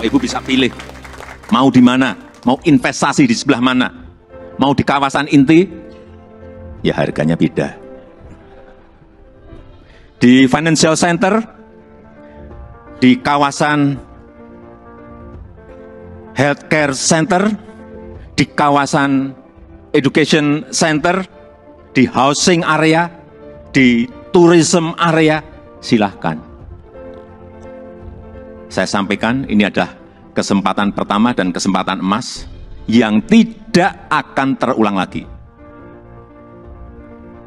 Bapak Ibu bisa pilih, mau di mana, mau investasi di sebelah mana, mau di kawasan inti, ya harganya beda. Di financial center, di kawasan healthcare center, di kawasan education center, di housing area, di tourism area, silahkan. Saya sampaikan ini adalah kesempatan pertama dan kesempatan emas yang tidak akan terulang lagi.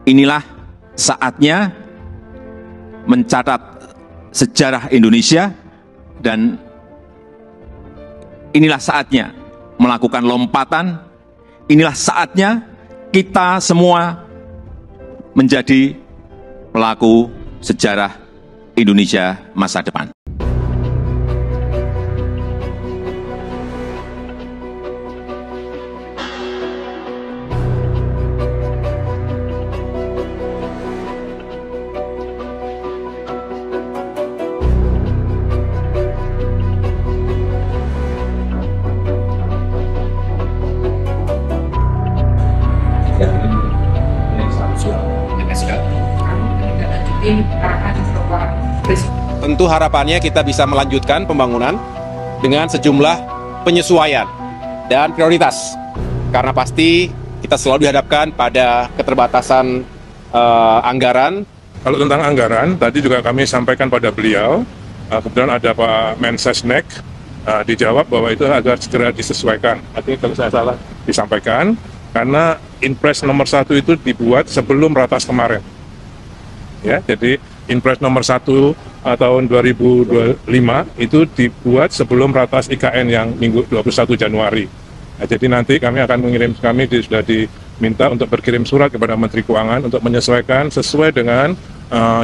Inilah saatnya mencatat sejarah Indonesia dan inilah saatnya melakukan lompatan, inilah saatnya kita semua menjadi pelaku sejarah Indonesia masa depan. Tentu harapannya kita bisa melanjutkan pembangunan dengan sejumlah penyesuaian dan prioritas. Karena pasti kita selalu dihadapkan pada keterbatasan anggaran. Kalau tentang anggaran, tadi juga kami sampaikan pada beliau, kemudian ada Pak Mensesnek, dijawab bahwa itu agar segera disesuaikan. Artinya kalau saya salah disampaikan, karena Inpres nomor 1 itu dibuat sebelum Ratas kemarin. Ya, jadi Inpres nomor 1 tahun 2025 itu dibuat sebelum Ratas IKN yang minggu 21 Januari. Nah, jadi nanti kami akan sudah diminta untuk berkirim surat kepada Menteri Keuangan untuk menyesuaikan sesuai dengan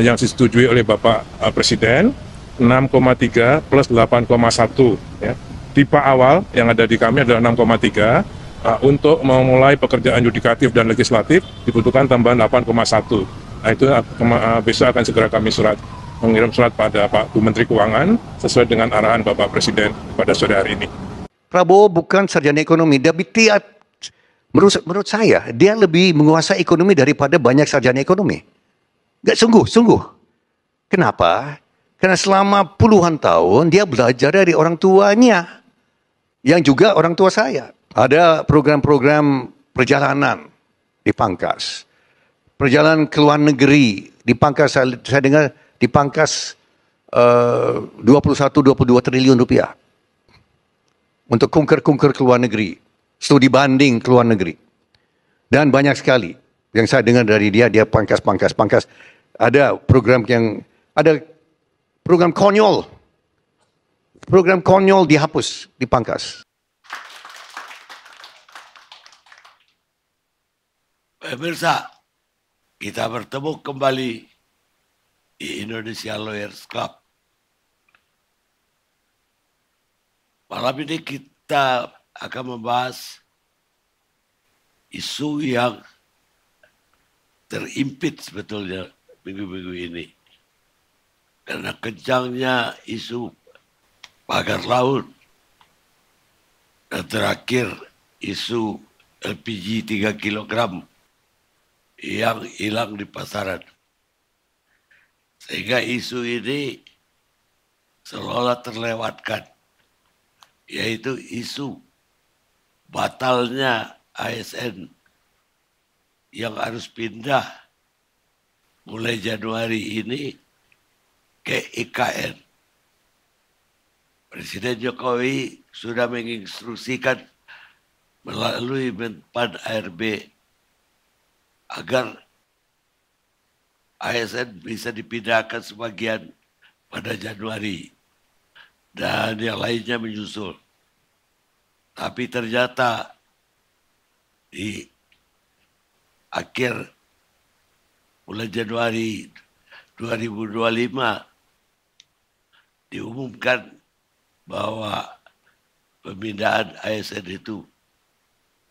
yang disetujui oleh Bapak Presiden, 6,3 plus 8,1. Ya. Tipe awal yang ada di kami adalah 6,3. Untuk memulai pekerjaan yudikatif dan legislatif dibutuhkan tambahan 8,1. Nah, itu besok akan segera kami mengirim surat pada Pak Bu Menteri Keuangan sesuai dengan arahan Bapak Presiden pada sore hari ini. Prabowo bukan sarjana ekonomi, tapi menurut saya dia lebih menguasai ekonomi daripada banyak sarjana ekonomi. Gak sungguh. Kenapa? Karena selama puluhan tahun dia belajar dari orang tuanya, yang juga orang tua saya. Ada program-program perjalanan dipangkas. Perjalanan ke luar negeri dipangkas, saya dengar dipangkas 21-22 triliun rupiah. Untuk kunker-kunker ke luar negeri. Studi banding ke luar negeri. Dan banyak sekali yang saya dengar dari dia pangkas. Ada program program konyol. Program konyol dihapus, dipangkas. Pemirsa, kita bertemu kembali di Indonesia Lawyers Club. Malam ini kita akan membahas isu yang terimpit sebetulnya minggu-minggu ini. Karena kencangnya isu pagar laut. Dan terakhir isu LPG 3 kg yang hilang di pasaran. Sehingga isu ini seolah terlewatkan. Yaitu isu batalnya ASN yang harus pindah mulai Januari ini ke IKN. Presiden Jokowi sudah menginstruksikan melalui Menpan ARB agar ASN bisa dipindahkan sebagian pada Januari dan yang lainnya menyusul. Tapi ternyata di akhir bulan Januari 2025 diumumkan bahwa pemindahan ASN itu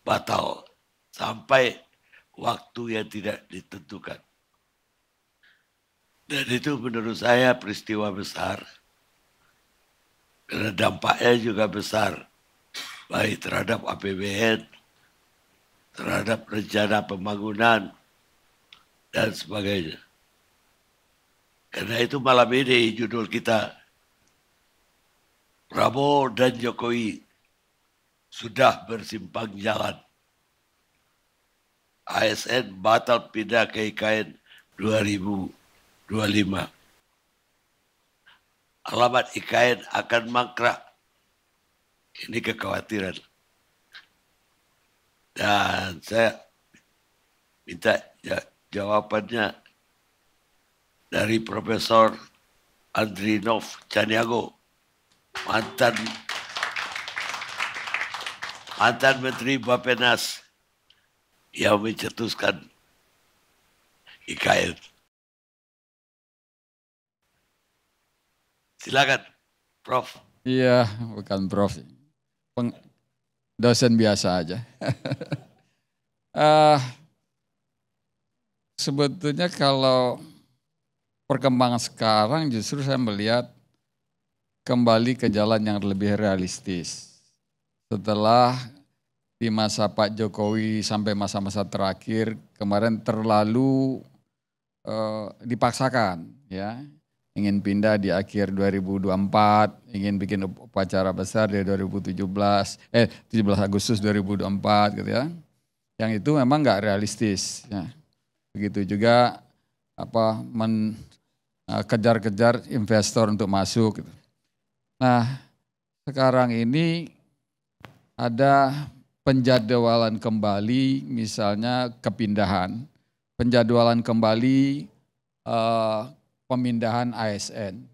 batal sampai waktu yang tidak ditentukan. Dan itu menurut saya peristiwa besar. Karena dampaknya juga besar, baik terhadap APBN, terhadap rencana pembangunan, dan sebagainya. Karena itu malam ini judul kita, Prabowo dan Jokowi sudah bersimpang jalan. ASN batal pindah ke IKN 2025. Alamat IKN akan mangkrak. Ini kekhawatiran. Dan saya minta jawabannya dari Profesor Andrinov Caniago, mantan Menteri Bappenas yang mencetuskan IKN. Silakan, Prof. Iya, bukan Prof. Dosen biasa aja. Sebetulnya kalau perkembangan sekarang justru saya melihat kembali ke jalan yang lebih realistis. Setelah di masa Pak Jokowi sampai masa-masa terakhir kemarin terlalu dipaksakan, ya, ingin pindah di akhir 2024, ingin bikin upacara besar di 17 Agustus 2024 gitu ya. Yang itu memang nggak realistis. Ya. Begitu juga kejar-kejar investor untuk masuk. Gitu. Nah sekarang ini ada penjadwalan kembali, misalnya kepindahan, penjadwalan kembali pemindahan ASN.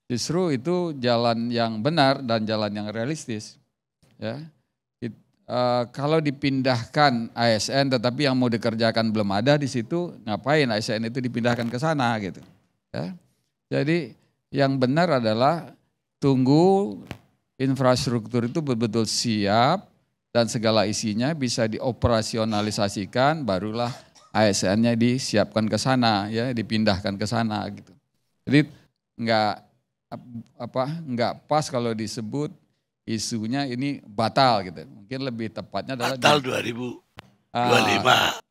Justru itu jalan yang benar dan jalan yang realistis. Ya. Kalau dipindahkan ASN tetapi yang mau dikerjakan belum ada di situ, ngapain ASN itu dipindahkan ke sana gitu. Ya. Jadi yang benar adalah tunggu infrastruktur itu betul-betul siap dan segala isinya bisa dioperasionalisasikan, barulah ASN-nya disiapkan ke sana, ya, dipindahkan ke sana gitu. Jadi nggak pas kalau disebut isunya ini batal gitu. Mungkin lebih tepatnya adalah batal 2025.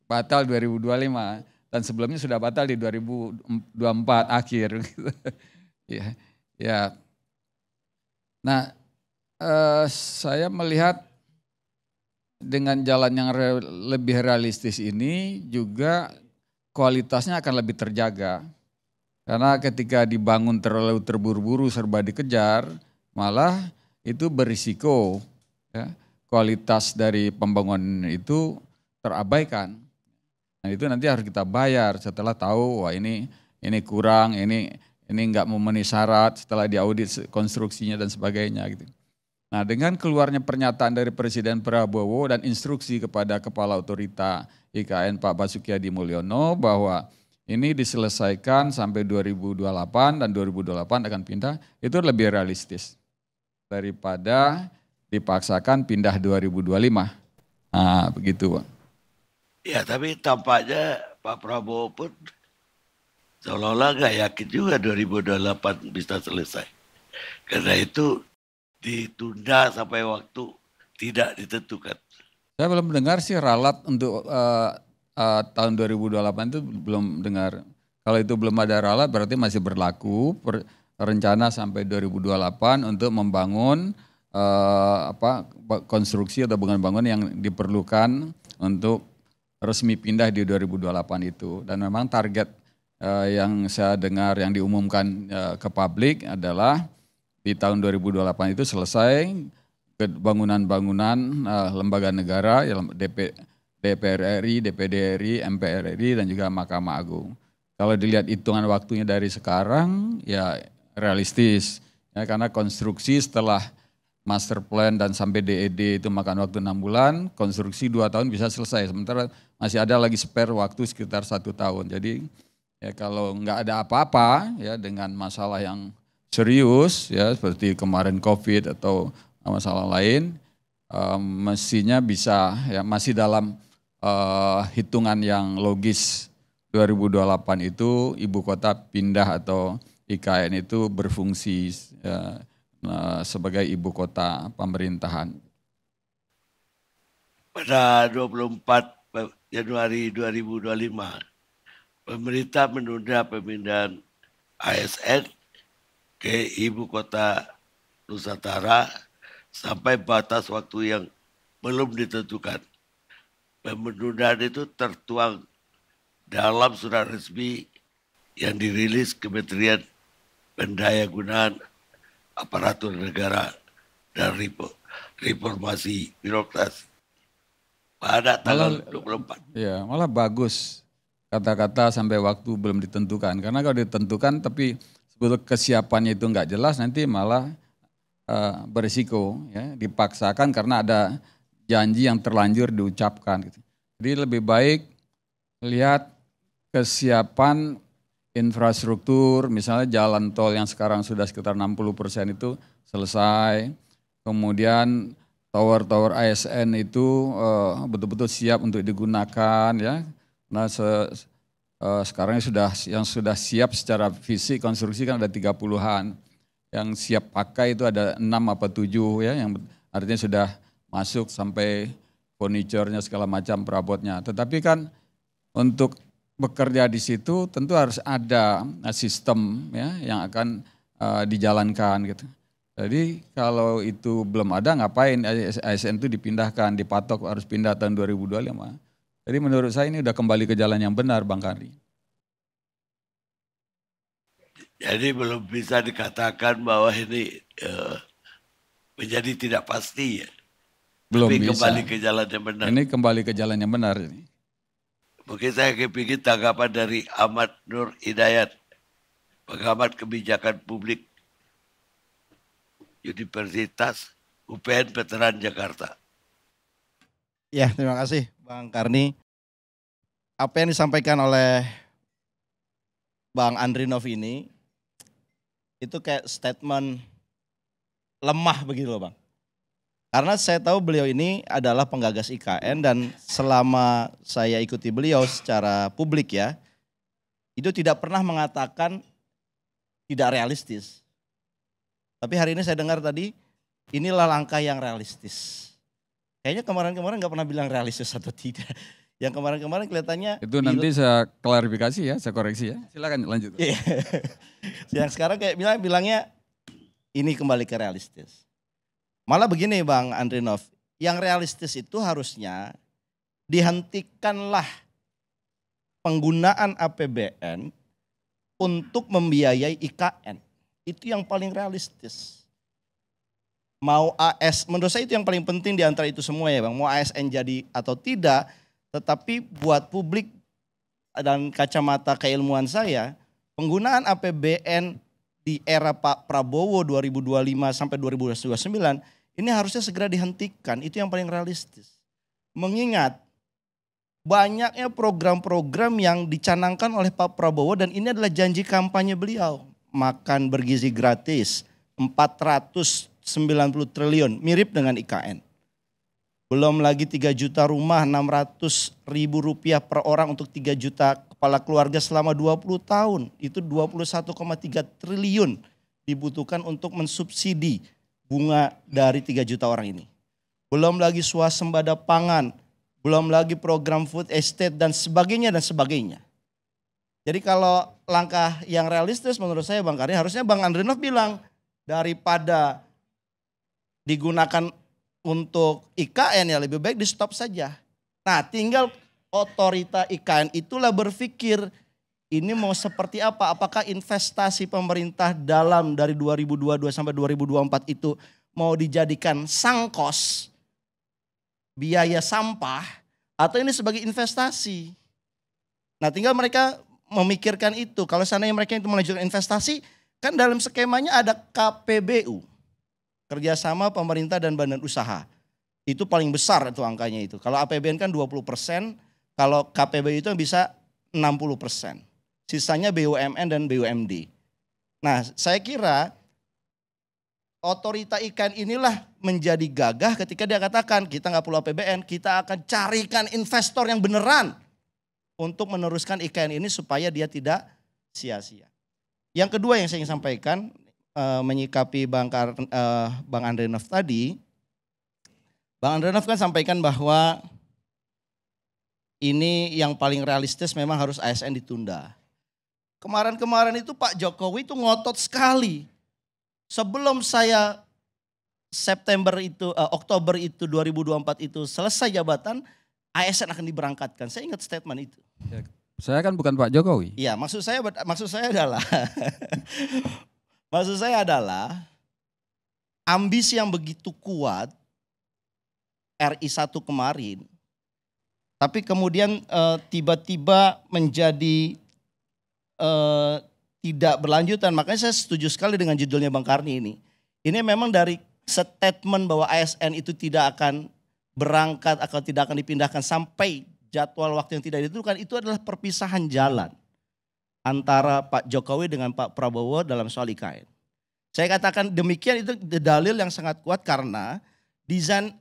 Batal 2025 dan sebelumnya sudah batal di 2024 akhir. Gitu. Ya. Nah, saya melihat dengan jalan yang lebih realistis ini juga kualitasnya akan lebih terjaga. Karena ketika dibangun terlalu terburu-buru serba dikejar, malah itu berisiko ya, kualitas dari pembangunan itu terabaikan. Nah itu nanti harus kita bayar setelah tahu wah ini kurang, ini enggak memenuhi syarat setelah diaudit konstruksinya dan sebagainya gitu. Nah dengan keluarnya pernyataan dari Presiden Prabowo dan instruksi kepada Kepala Otorita IKN Pak Basuki Hadi Mulyono bahwa ini diselesaikan sampai 2028 dan 2028 akan pindah, itu lebih realistis daripada dipaksakan pindah 2025. Nah begitu Pak. Ya tapi tampaknya Pak Prabowo pun seolah-olah nggak yakin juga 2028 bisa selesai. Karena itu ditunda sampai waktu tidak ditentukan. Saya belum dengar sih ralat untuk tahun 2028 itu belum dengar. Kalau itu belum ada ralat berarti masih berlaku rencana sampai 2028 untuk membangun konstruksi atau bangunan yang diperlukan untuk resmi pindah di 2028 itu. Dan memang target yang saya dengar yang diumumkan ke publik adalah di tahun 2028 itu selesai bangunan-bangunan lembaga negara, DPR RI, DPD RI, MPR RI, dan juga Mahkamah Agung. Kalau dilihat hitungan waktunya dari sekarang, ya realistis. Ya, karena konstruksi setelah master plan dan sampai DED itu makan waktu 6 bulan, konstruksi 2 tahun bisa selesai. Sementara masih ada lagi spare waktu sekitar 1 tahun. Jadi ya kalau nggak ada apa-apa ya dengan masalah yang serius ya seperti kemarin COVID atau masalah lain, mestinya bisa ya masih dalam hitungan yang logis 2028 itu ibu kota pindah atau IKN itu berfungsi sebagai ibu kota pemerintahan. Pada 24 Januari 2025, pemerintah menunda pemindahan ASN ke ibu kota Nusantara sampai batas waktu yang belum ditentukan. Penundaan itu tertuang dalam surat resmi yang dirilis Kementerian Pendayagunaan Aparatur Negara dan Reformasi Birokrasi pada tanggal 24. Ya, malah bagus kata-kata sampai waktu belum ditentukan. Karena kalau ditentukan tapi sebetulnya kesiapannya itu nggak jelas, nanti malah berisiko ya, dipaksakan karena ada janji yang terlanjur diucapkan. Gitu. Jadi lebih baik lihat kesiapan infrastruktur, misalnya jalan tol yang sekarang sudah sekitar 60% itu selesai, kemudian tower-tower ASN itu betul-betul siap untuk digunakan ya. Nah sekarang yang sudah siap secara fisik konstruksi kan ada 30-an. Yang siap pakai itu ada 6 apa 7 ya, yang artinya sudah masuk sampai furniturnya segala macam perabotnya. Tetapi kan untuk bekerja di situ tentu harus ada sistem ya yang akan dijalankan gitu. Jadi kalau itu belum ada, ngapain ASN itu dipindahkan, dipatok harus pindah tahun 2025. Jadi menurut saya ini udah kembali ke jalan yang benar, Bang Karni. Jadi belum bisa dikatakan bahwa ini menjadi tidak pasti ya. Belum tapi bisa. Kembali ke jalan yang benar. Ini kembali ke jalan yang benar. Mungkin saya kepingin tanggapan dari Ahmad Nur Hidayat, pengamat kebijakan publik Universitas UPN Veteran Jakarta. Ya, terima kasih Bang Karni. Apa yang disampaikan oleh Bang Andrinov ini, itu kayak statement lemah begitu loh Bang. Karena saya tahu beliau ini adalah penggagas IKN dan selama saya ikuti beliau secara publik ya, itu tidak pernah mengatakan tidak realistis. Tapi hari ini saya dengar tadi, inilah langkah yang realistis. Kayaknya kemarin-kemarin nggak pernah bilang realistis atau tidak. Yang kemarin-kemarin kelihatannya... Itu nanti saya klarifikasi ya, saya koreksi ya. Silakan lanjut. Yang sekarang kayak bilangnya ini kembali ke realistis. Malah begini Bang Andrinov, yang realistis itu harusnya dihentikanlah penggunaan APBN untuk membiayai IKN. Itu yang paling realistis. Mau menurut saya itu yang paling penting di antara itu semua ya Bang. Mau ASN jadi atau tidak, tetapi buat publik dan kacamata keilmuan saya, penggunaan APBN di era Pak Prabowo 2025 sampai 2029 ini harusnya segera dihentikan, itu yang paling realistis. Mengingat banyaknya program-program yang dicanangkan oleh Pak Prabowo dan ini adalah janji kampanye beliau. Makan bergizi gratis, 490 triliun, mirip dengan IKN. Belum lagi 3 juta rumah, 600 ribu rupiah per orang untuk 3 juta kepala keluarga selama 20 tahun. Itu 21,3 triliun dibutuhkan untuk mensubsidi bunga dari 3 juta orang ini. Belum lagi swasembada pangan, belum lagi program food estate dan sebagainya dan sebagainya. Jadi kalau langkah yang realistis menurut saya Bang Karni, harusnya Bang Andrinov bilang daripada digunakan untuk IKN ya lebih baik di stop saja. Nah tinggal otorita IKN itulah berpikir ini mau seperti apa, apakah investasi pemerintah dalam dari 2022 sampai 2024 itu mau dijadikan sangkos, biaya sampah, atau ini sebagai investasi. Nah tinggal mereka memikirkan itu, kalau seandainya mereka itu melanjutkan investasi, kan dalam skemanya ada KPBU, kerjasama pemerintah dan badan usaha. Itu paling besar itu angkanya itu. Kalau APBN kan 20%, kalau KPBU itu bisa 60%. Sisanya BUMN dan BUMD. Nah saya kira otorita IKN inilah menjadi gagah ketika dia katakan kita nggak perlu APBN, kita akan carikan investor yang beneran untuk meneruskan IKN ini supaya dia tidak sia-sia. Yang kedua yang saya ingin sampaikan, menyikapi Bang Andre Nof tadi, Bang Andre Nof kan sampaikan bahwa ini yang paling realistis memang harus ASN ditunda. Kemarin-kemarin itu Pak Jokowi itu ngotot sekali. Sebelum saya Oktober itu 2024 itu selesai jabatan, ASN akan diberangkatkan. Saya ingat statement itu. Saya kan bukan Pak Jokowi. Iya, maksud saya adalah maksud saya adalah ambisi yang begitu kuat RI1 kemarin, tapi kemudian tiba-tiba menjadi tidak berlanjutan. Makanya saya setuju sekali dengan judulnya Bang Karni ini. Ini memang dari statement bahwa ASN itu tidak akan berangkat atau tidak akan dipindahkan sampai jadwal waktu yang tidak ditentukan, itu adalah perpisahan jalan antara Pak Jokowi dengan Pak Prabowo dalam soal IKN. Saya katakan demikian, itu dalil yang sangat kuat karena desain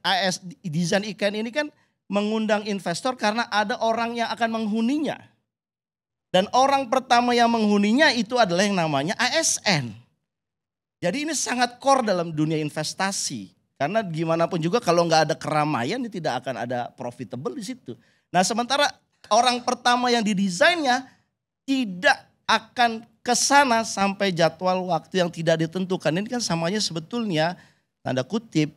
IKN ini kan mengundang investor karena ada orang yang akan menghuninya. Dan orang pertama yang menghuninya itu adalah yang namanya ASN. Jadi ini sangat core dalam dunia investasi. Karena gimana pun juga kalau nggak ada keramaian, ini tidak akan ada profitable di situ. Nah sementara orang pertama yang didesainnya tidak akan ke sana sampai jadwal waktu yang tidak ditentukan. Ini kan samanya sebetulnya tanda kutip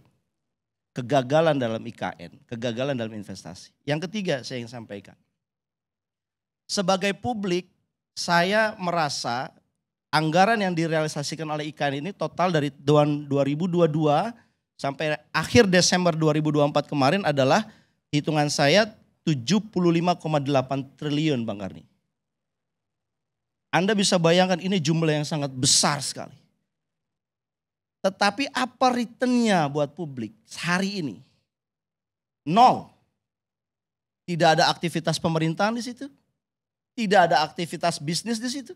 kegagalan dalam IKN, kegagalan dalam investasi. Yang ketiga saya ingin sampaikan. Sebagai publik saya merasa anggaran yang direalisasikan oleh IKN ini total dari tahun 2022 sampai akhir Desember 2024 kemarin adalah hitungan saya 75,8 triliun Bang Karni. Anda bisa bayangkan ini jumlah yang sangat besar sekali. Tetapi apa returnnya buat publik hari ini? Nol. Tidak ada aktivitas pemerintahan di situ. Tidak ada aktivitas bisnis di situ.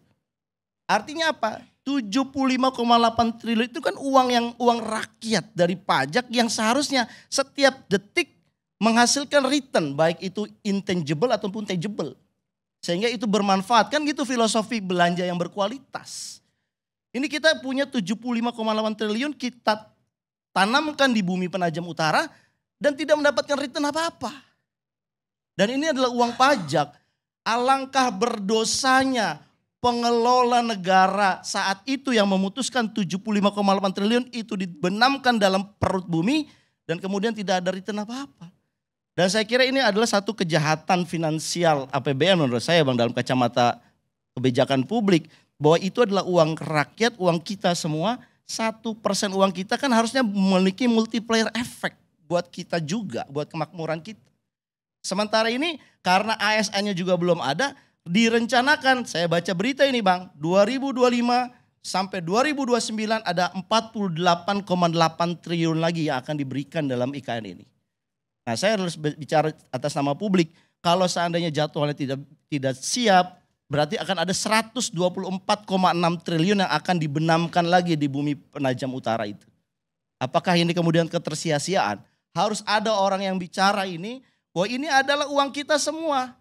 Artinya apa? 75,8 triliun itu kan uang rakyat dari pajak yang seharusnya setiap detik menghasilkan return, baik itu intangible ataupun tangible. Sehingga itu bermanfaat, kan gitu filosofi belanja yang berkualitas. Ini kita punya 75,8 triliun kita tanamkan di bumi Penajam Utara dan tidak mendapatkan return apa-apa. Dan ini adalah uang pajak. Alangkah berdosanya pengelola negara saat itu yang memutuskan 75,8 triliun itu dibenamkan dalam perut bumi dan kemudian tidak ada return apa-apa. Dan saya kira ini adalah satu kejahatan finansial APBN menurut saya Bang dalam kacamata kebijakan publik. Bahwa itu adalah uang rakyat, uang kita semua. 1% uang kita kan harusnya memiliki multiplier effect buat kita juga, buat kemakmuran kita. Sementara ini karena ASN-nya juga belum ada, direncanakan, saya baca berita ini Bang, 2025 sampai 2029 ada 48,8 triliun lagi yang akan diberikan dalam IKN ini. Nah saya harus bicara atas nama publik, kalau seandainya jadwalnya tidak siap, berarti akan ada 124,6 triliun yang akan dibenamkan lagi di bumi Penajam Utara itu. Apakah ini kemudian ketersia-siaan? Harus ada orang yang bicara ini, bahwa ini adalah uang kita semua.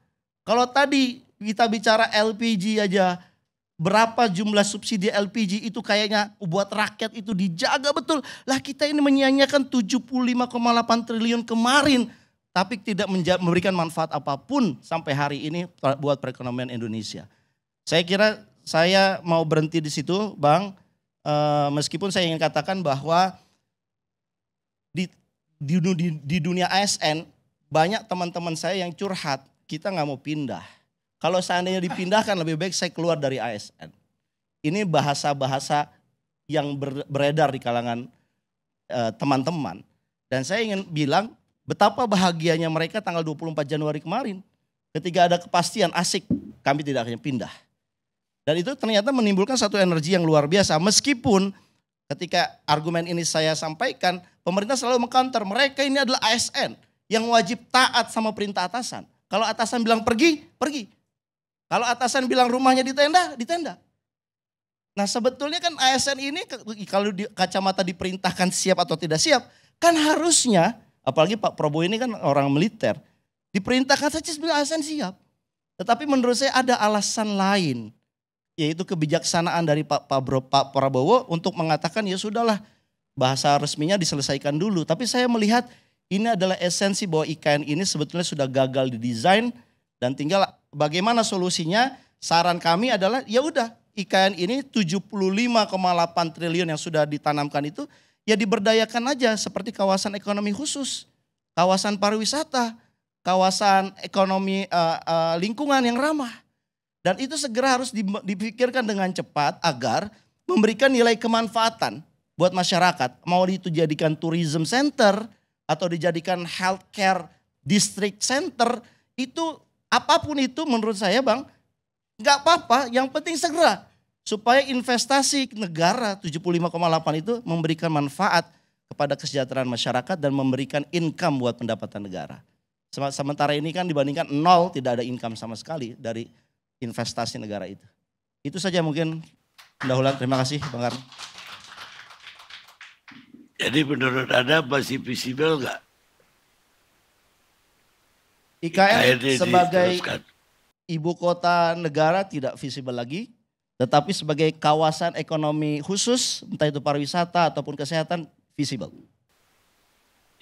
Kalau tadi kita bicara LPG aja, berapa jumlah subsidi LPG itu kayaknya buat rakyat itu dijaga betul. Lah kita ini menyia-nyiakan 75,8 triliun kemarin. Tapi tidak memberikan manfaat apapun sampai hari ini buat perekonomian Indonesia. Saya kira saya mau berhenti di situ Bang. Meskipun saya ingin katakan bahwa di dunia ASN banyak teman-teman saya yang curhat, kita nggak mau pindah. Kalau seandainya dipindahkan lebih baik saya keluar dari ASN. Ini bahasa-bahasa yang beredar di kalangan teman-teman. Dan saya ingin bilang betapa bahagianya mereka tanggal 24 Januari kemarin. Ketika ada kepastian asik, kami tidak akan pindah. Dan itu ternyata menimbulkan satu energi yang luar biasa. Meskipun ketika argumen ini saya sampaikan, pemerintah selalu mengcounter, mereka ini adalah ASN yang wajib taat sama perintah atasan. Kalau atasan bilang pergi, pergi. Kalau atasan bilang rumahnya di tenda, di tenda. Nah sebetulnya kan ASN ini kalau di kacamata diperintahkan siap atau tidak siap, kan harusnya, apalagi Pak Prabowo ini kan orang militer, diperintahkan saja sebenarnya ASN siap. Tetapi menurut saya ada alasan lain. yaitu kebijaksanaan dari Pak Prabowo untuk mengatakan ya sudahlah bahasa resminya diselesaikan dulu. Tapi saya melihat ini adalah esensi bahwa IKN ini sebetulnya sudah gagal didesain dan tinggal bagaimana solusinya. Saran kami adalah ya udah IKN ini 75,8 triliun yang sudah ditanamkan itu ya diberdayakan aja seperti kawasan ekonomi khusus, kawasan pariwisata, kawasan ekonomi lingkungan yang ramah. Dan itu segera harus dipikirkan dengan cepat agar memberikan nilai kemanfaatan buat masyarakat. Mau itu dijadikan tourism center atau dijadikan healthcare district center, itu apapun itu menurut saya Bang, nggak apa-apa, yang penting segera. Supaya investasi negara 75,8 itu memberikan manfaat kepada kesejahteraan masyarakat dan memberikan income buat pendapatan negara. Sementara ini kan dibandingkan nol, tidak ada income sama sekali dari investasi negara itu. Itu saja mungkin pendahuluan. Terima kasih Bang Karno. Jadi menurut Anda masih visible nggak? IKN sebagai ibu kota negara tidak visible lagi, tetapi sebagai kawasan ekonomi khusus, entah itu pariwisata ataupun kesehatan, visible.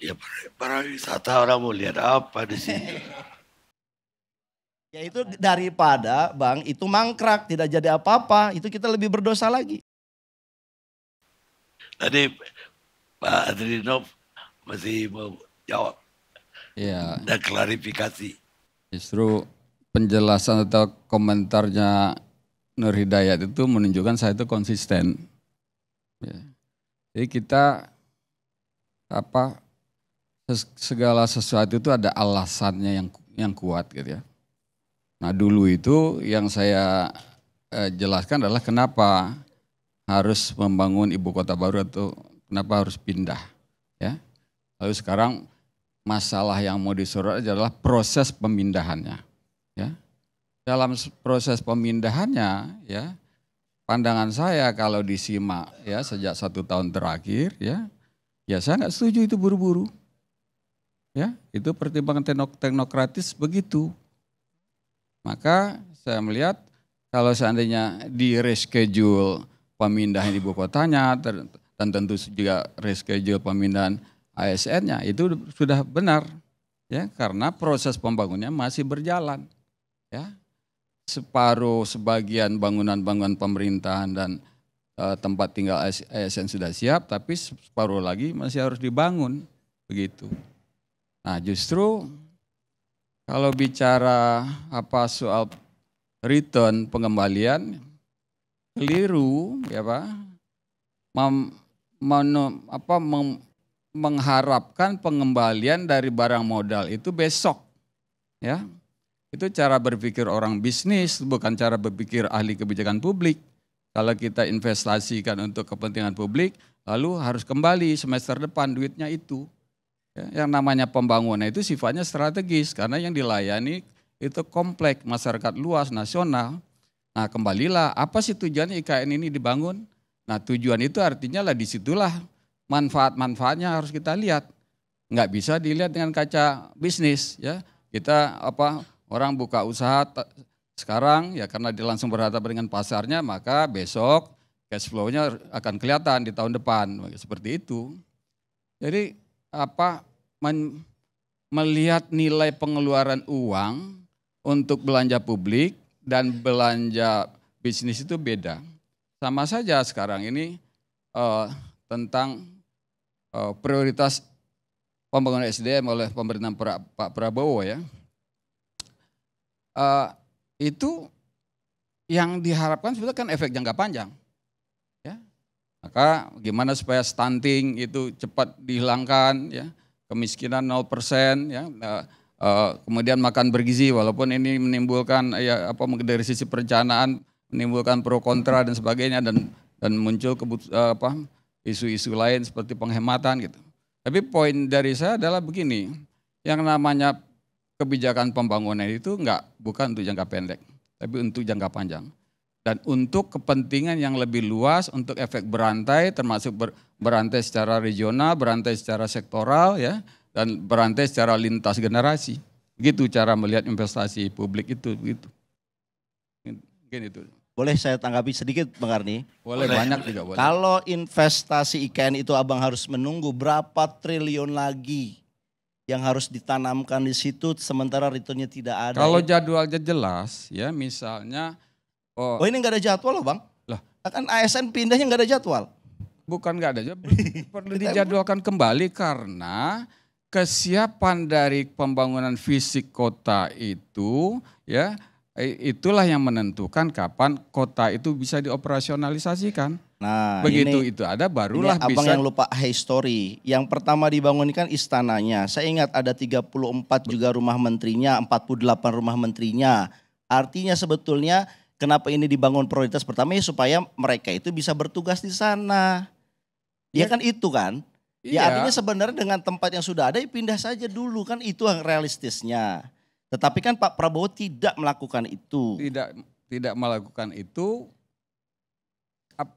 Ya pariwisata orang mau lihat apa di sini? Ya itu daripada Bang itu mangkrak tidak jadi apa-apa, itu kita lebih berdosa lagi. Tadi Pak Adrinov masih mau jawab. Ya. Dan klarifikasi. Justru penjelasan atau komentarnya Nur Hidayat itu menunjukkan saya itu konsisten. Ya. Jadi kita segala sesuatu itu ada alasannya yang kuat gitu ya. Nah dulu itu yang saya jelaskan adalah kenapa harus membangun ibu kota baru atau kenapa harus pindah. Ya. Lalu sekarang masalah yang mau disorot adalah proses pemindahannya. Ya. Dalam proses pemindahannya, ya, pandangan saya kalau disimak ya sejak 1 tahun terakhir, ya saya nggak setuju itu buru-buru. Ya, itu pertimbangan teknokratis begitu. Maka saya melihat kalau seandainya di reschedule pemindahan ibu kotanya dan tentu juga reschedule pemindahan ASN-nya itu sudah benar ya karena proses pembangunannya masih berjalan ya. Sebagian bangunan-bangunan pemerintahan dan tempat tinggal ASN sudah siap tapi separuh lagi masih harus dibangun begitu. Nah, justru kalau bicara soal return pengembalian keliru ya Pak. Mengharapkan pengembalian dari barang modal itu besok. Ya. Itu cara berpikir orang bisnis, bukan cara berpikir ahli kebijakan publik. Kalau kita investasikan untuk kepentingan publik, lalu harus kembali semester depan duitnya itu. Ya, yang namanya pembangunan itu sifatnya strategis karena yang dilayani itu kompleks, masyarakat luas, nasional. Nah kembalilah, apa sih tujuannya IKN ini dibangun? Nah tujuan itu artinya lah disitulah manfaat-manfaatnya harus kita lihat. Nggak bisa dilihat dengan kaca bisnis. Ya. Kita orang buka usaha sekarang ya karena dia langsung berhadapan dengan pasarnya maka besok cash flow-nya akan kelihatan di tahun depan. Seperti itu. Jadi melihat nilai pengeluaran uang untuk belanja publik dan belanja bisnis itu beda. Sama saja sekarang ini tentang prioritas pembangunan SDM oleh pemerintahan Pak Prabowo ya. Itu yang diharapkan sebetulnya kan efek jangka panjang. Ya. Maka gimana supaya stunting itu cepat dihilangkan ya. Kemiskinan 0% ya. Kemudian makan bergizi walaupun ini menimbulkan dari sisi perencanaan menimbulkan pro kontra dan sebagainya dan muncul isu-isu lain seperti penghematan gitu. Tapi poin dari saya adalah begini, yang namanya kebijakan pembangunan itu bukan untuk jangka pendek, tapi untuk jangka panjang. Dan untuk kepentingan yang lebih luas, untuk efek berantai, termasuk berantai secara regional, berantai secara sektoral, ya, dan berantai secara lintas generasi. Begitu cara melihat investasi publik itu. Begitu. Mungkin itu. Boleh saya tanggapi sedikit Bang Karni? Boleh, banyak juga boleh. Kalau investasi IKN itu abang harus menunggu berapa triliun lagi yang harus ditanamkan di situ sementara returnnya tidak ada. Kalau jadwalnya jelas ya misalnya. Oh ini nggak ada jadwal loh Bang? Lah. Kan ASN pindahnya nggak ada jadwal. Bukan nggak ada, perlu dijadwalkan kembali karena kesiapan dari pembangunan fisik kota itu ya itulah yang menentukan kapan kota itu bisa dioperasionalisasikan. Nah, begitu itu ada barulah ini abang bisa. yang lupa history. Yang pertama dibangun kan istananya. Saya ingat ada 34 juga rumah menterinya, 48 rumah menterinya. Artinya sebetulnya kenapa ini dibangun prioritas pertama ya supaya mereka itu bisa bertugas di sana. Ya kan itu kan. Ya artinya sebenarnya dengan tempat yang sudah ada ya pindah saja dulu kan itu yang realistisnya. Tetapi kan Pak Prabowo tidak melakukan itu. Tidak melakukan itu.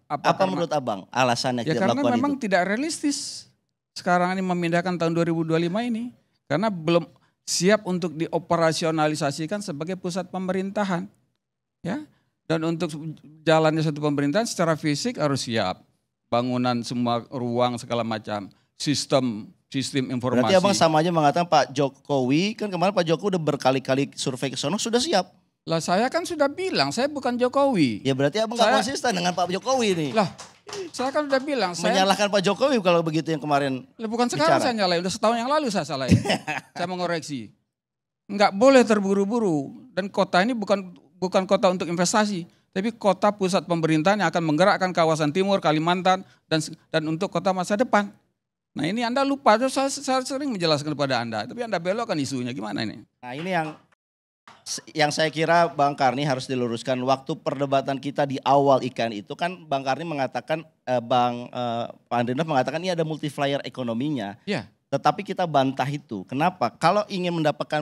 Apa menurut abang alasannya ya tidak melakukan itu? Karena memang tidak realistis sekarang ini memindahkan tahun 2025 ini. Karena belum siap untuk dioperasionalisasikan sebagai pusat pemerintahan. Ya. Dan untuk jalannya satu pemerintahan secara fisik harus siap. Bangunan semua ruang segala macam. Sistem informasi. Berarti abang sama aja mengatakan Pak Jokowi, kan kemarin Pak Jokowi udah berkali-kali survei ke sono sudah siap. Lah saya kan sudah bilang saya bukan Jokowi. Ya berarti abang gak konsisten dengan Pak Jokowi nih. Lah saya kan udah bilang. Menyalahkan Pak Jokowi kalau begitu yang kemarin. Lah bukan sekarang saya nyalain, udah setahun yang lalu saya salahin. Saya mengoreksi. Enggak boleh terburu-buru dan kota ini bukan kota untuk investasi. Tapi kota pusat pemerintahan yang akan menggerakkan kawasan timur, Kalimantan dan untuk kota masa depan. Nah ini Anda lupa, saya sering menjelaskan kepada Anda. Tapi Anda belokkan isunya gimana ini? Nah ini yang saya kira Bang Karni harus diluruskan. Waktu perdebatan kita di awal IKN itu kan Bang Karni mengatakan, Pak Andrinov mengatakan ini ada multiplier ekonominya. Ya. Tetapi kita bantah itu. Kenapa? Kalau ingin mendapatkan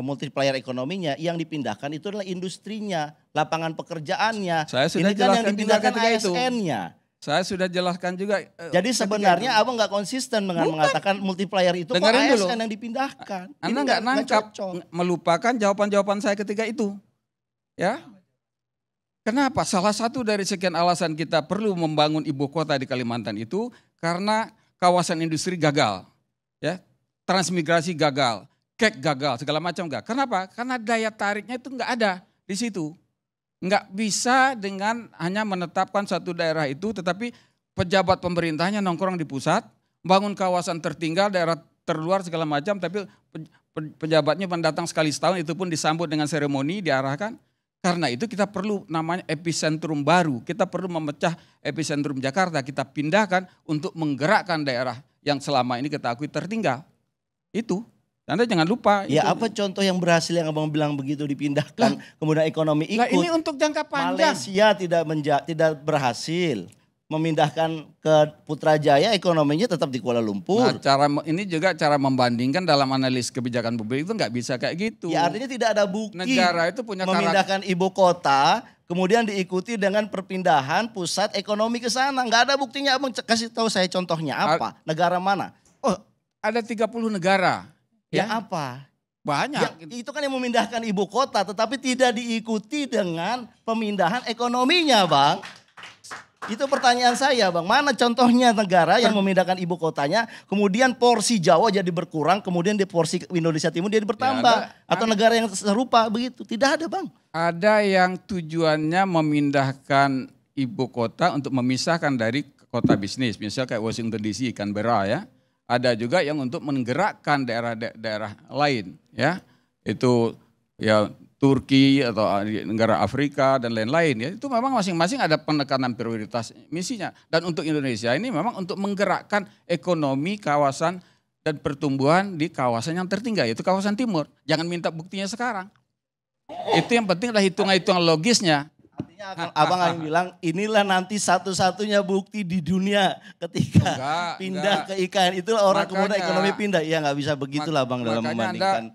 multiplier ekonominya, yang dipindahkan itu adalah industrinya, lapangan pekerjaannya. Saya sudah ini kan yang dipindahkan itu. ASN-nya. Saya sudah jelaskan juga. Jadi sebenarnya abang nggak konsisten dengan mengatakan multiplier itu kok ASN yang dipindahkan. Anda nggak nangkap, melupakan jawaban-jawaban saya ketika itu. Ya. Kenapa? Salah satu dari sekian alasan kita perlu membangun ibu kota di Kalimantan itu karena kawasan industri gagal. Ya. Transmigrasi gagal, kek gagal, segala macam enggak. Kenapa? Karena daya tariknya itu enggak ada di situ. Enggak bisa dengan hanya menetapkan satu daerah itu, tetapi pejabat pemerintahnya nongkrong di pusat, bangun kawasan tertinggal, daerah terluar segala macam, tapi pejabatnya mendatang sekali setahun, itu pun disambut dengan seremoni, diarahkan. Karena itu kita perlu namanya epicentrum baru, kita perlu memecah epicentrum Jakarta, kita pindahkan untuk menggerakkan daerah yang selama ini kita akui tertinggal. Itu. Anda jangan lupa. Ya itu. Apa contoh yang berhasil yang abang bilang begitu dipindahkan, kemudian ekonomi ikut. Lah ini untuk jangka panjang. Malaysia tidak berhasil memindahkan ke Putrajaya, ekonominya tetap di Kuala Lumpur. Nah, ini juga cara membandingkan dalam analis kebijakan publik itu nggak bisa kayak gitu. Ya artinya tidak ada bukti negara itu punya memindahkan ibu kota, kemudian diikuti dengan perpindahan pusat ekonomi ke sana. Nggak ada buktinya, abang kasih tahu saya contohnya apa? Negara mana? Oh, ada 30 negara. Ya apa? Banyak. Ya, itu kan yang memindahkan ibu kota, tetapi tidak diikuti dengan pemindahan ekonominya, Bang. Itu pertanyaan saya, Bang. Mana contohnya negara yang memindahkan ibu kotanya, kemudian porsi Jawa jadi berkurang, kemudian di porsi Indonesia Timur jadi bertambah. Ya, atau negara yang serupa begitu. Tidak ada, Bang. Ada yang tujuannya memindahkan ibu kota untuk memisahkan dari kota bisnis. Misalnya kayak Washington DC, Canberra ya. Ada juga yang untuk menggerakkan daerah-daerah lain ya. Itu ya Turki atau negara Afrika dan lain-lain ya. Itu memang masing-masing ada penekanan prioritas misinya. Dan untuk Indonesia ini memang untuk menggerakkan ekonomi kawasan dan pertumbuhan di kawasan yang tertinggal, yaitu kawasan timur. Jangan minta buktinya sekarang. Itu yang penting adalah hitungan-hitungan logisnya. Artinya abang akan bilang inilah nanti satu-satunya bukti di dunia ketika pindah ke IKN. Itulah orang kemudian ekonomi pindah. Ya nggak bisa begitulah Bang dalam membandingkan.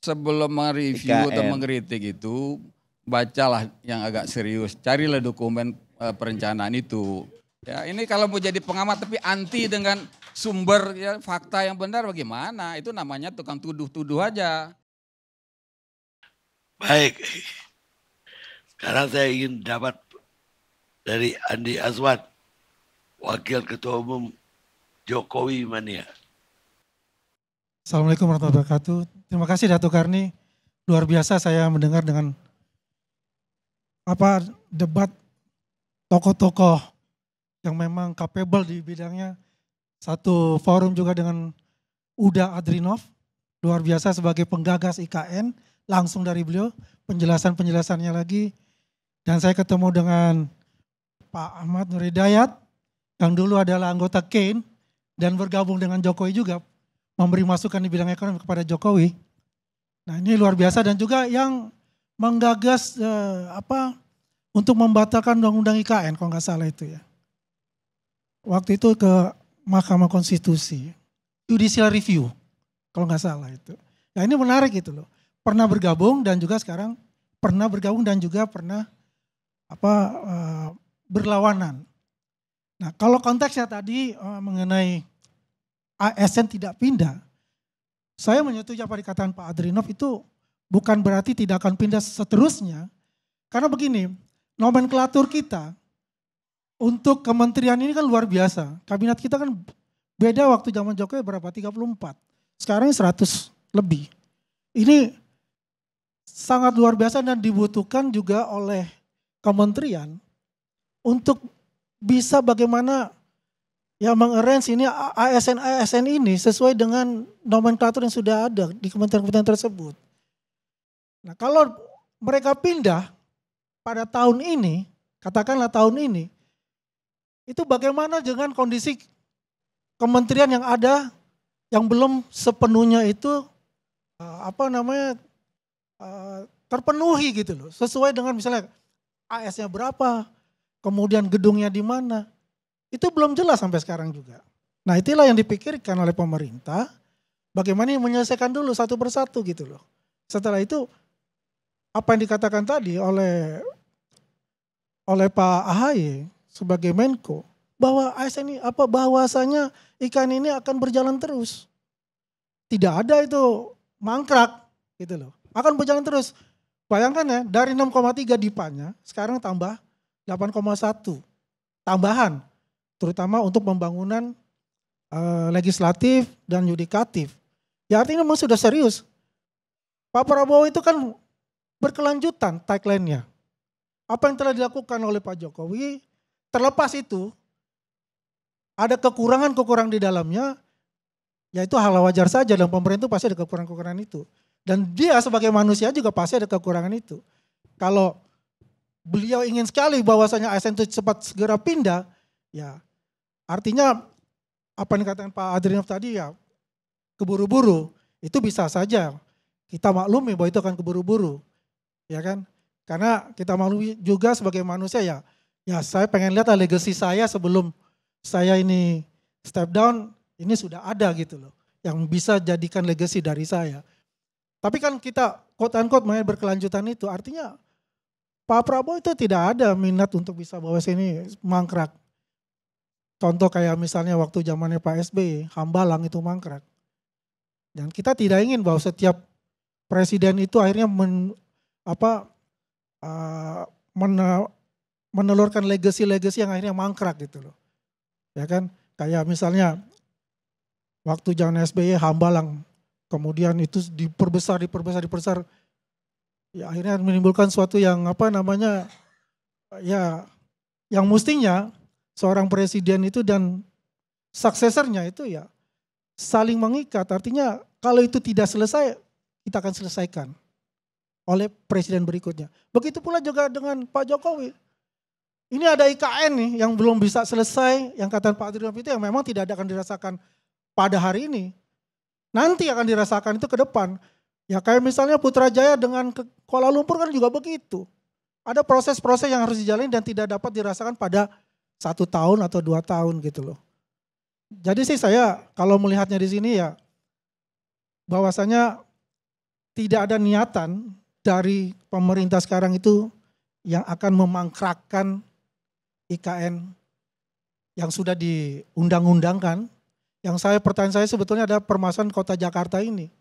Sebelum mereview atau mengkritik itu, bacalah yang agak serius. Carilah dokumen perencanaan itu. Ya, ini kalau mau jadi pengamat tapi anti dengan sumber ya, fakta yang benar bagaimana? Itu namanya tukang tuduh-tuduh aja. Baik. Sekarang saya ingin dapat dari Andi Azwan, Wakil Ketua Umum Jokowi Mania. Assalamualaikum warahmatullahi wabarakatuh. Terima kasih Datuk Karni. Luar biasa saya mendengar dengan debat tokoh-tokoh yang memang capable di bidangnya. Satu forum juga dengan Uda Adrinov, luar biasa sebagai penggagas IKN, langsung dari beliau, penjelasannya lagi. Dan saya ketemu dengan Pak Ahmad Nur Hidayat, yang dulu adalah anggota KAIN, dan bergabung dengan Jokowi juga, memberi masukan di bidang ekonomi kepada Jokowi. Nah ini luar biasa, dan juga yang menggagas untuk membatalkan undang-undang IKN, kalau nggak salah itu ya. Waktu itu ke Mahkamah Konstitusi, judicial review, kalau nggak salah itu. Nah ini menarik gitu loh. Pernah bergabung dan juga sekarang pernah bergabung dan juga pernah berlawanan. Nah kalau konteksnya tadi mengenai ASN tidak pindah, saya menyetujui apa dikatakan Pak Adrinov itu bukan berarti tidak akan pindah seterusnya. Karena begini, nomenklatur kita untuk kementerian ini kan luar biasa. Kabinet kita kan beda waktu zaman Jokowi berapa? 34. Sekarang 100 lebih. Ini sangat luar biasa dan dibutuhkan juga oleh kementerian untuk bisa bagaimana ya mengarrange ini ASN ini sesuai dengan nomenklatur yang sudah ada di kementerian-kementerian tersebut. Nah kalau mereka pindah pada tahun ini, katakanlah tahun ini, itu bagaimana dengan kondisi kementerian yang ada yang belum sepenuhnya itu terpenuhi gitu loh. Sesuai dengan misalnya AS-nya berapa, kemudian gedungnya di mana. Itu belum jelas sampai sekarang juga. Nah itulah yang dipikirkan oleh pemerintah, bagaimana menyelesaikan dulu satu persatu gitu loh. Setelah itu apa yang dikatakan tadi oleh Pak AHY sebagai Menko, bahwa ASN ini bahwasanya ikan ini akan berjalan terus. Tidak ada itu mangkrak gitu loh. Akan berjalan terus. Bayangkan ya, dari 6,3 DIPA-nya sekarang tambah 8,1 tambahan, terutama untuk pembangunan legislatif dan yudikatif. Ya artinya memang sudah serius. Pak Prabowo itu kan berkelanjutan tagline-nya. Apa yang telah dilakukan oleh Pak Jokowi, terlepas itu ada kekurangan-kekurangan di dalamnya, yaitu hal wajar saja dan pemerintah pasti ada kekurangan-kekurangan itu. Dan dia sebagai manusia juga pasti ada kekurangan itu. Kalau beliau ingin sekali bahwasanya ASN itu cepat segera pindah, ya artinya apa yang dikatakan Pak Adrinov tadi ya keburu-buru, itu bisa saja. Kita maklumi bahwa itu akan keburu-buru, ya kan? Karena kita maklumi juga sebagai manusia ya saya pengen lihat legacy saya sebelum saya ini step down, ini sudah ada gitu loh. Yang bisa jadikan legacy dari saya. Tapi kan kita quote unquote berkelanjutan itu artinya Pak Prabowo itu tidak ada minat untuk bisa bawa sini mangkrak. Contoh kayak misalnya waktu zamannya Pak SBY, Hambalang itu mangkrak. Dan kita tidak ingin bahwa setiap presiden itu akhirnya menelurkan legacy-legacy yang akhirnya mangkrak gitu loh. Ya kan, kayak misalnya waktu zaman SBY Hambalang, kemudian itu diperbesar, ya akhirnya menimbulkan suatu yang yang mestinya seorang presiden itu dan suksesornya itu ya saling mengikat. Artinya kalau itu tidak selesai, kita akan selesaikan oleh presiden berikutnya. Begitu pula juga dengan Pak Jokowi. Ini ada IKN nih yang belum bisa selesai, yang kata Pak Adrinov itu yang memang tidak akan dirasakan pada hari ini. Nanti akan dirasakan itu ke depan. Ya kayak misalnya Putrajaya dengan Kuala Lumpur kan juga begitu. Ada proses-proses yang harus dijalani dan tidak dapat dirasakan pada 1 tahun atau 2 tahun gitu loh. Jadi sih saya kalau melihatnya di sini ya bahwasanya tidak ada niatan dari pemerintah sekarang itu yang akan memangkrakkan IKN yang sudah diundang-undangkan. Yang pertanyaan saya sebetulnya ada permasalahan kota Jakarta ini.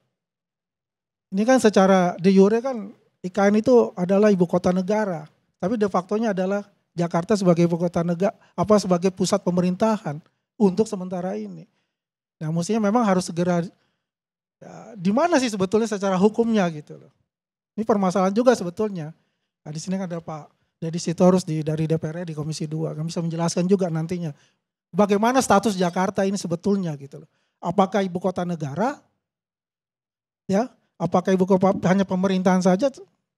Ini kan secara de jure kan IKN itu adalah ibu kota negara. Tapi de factonya adalah Jakarta sebagai ibu kota negara, sebagai pusat pemerintahan untuk sementara ini. Nah, mestinya memang harus segera, ya, di mana sih sebetulnya secara hukumnya gitu loh. Ini permasalahan juga sebetulnya. Nah, di sini kan ada Pak Deddy Sitorus dari DPR di Komisi 2, kami bisa menjelaskan juga nantinya bagaimana status Jakarta ini sebetulnya gitu loh. Apakah ibu kota negara? Ya, apakah ibu kota hanya pemerintahan saja?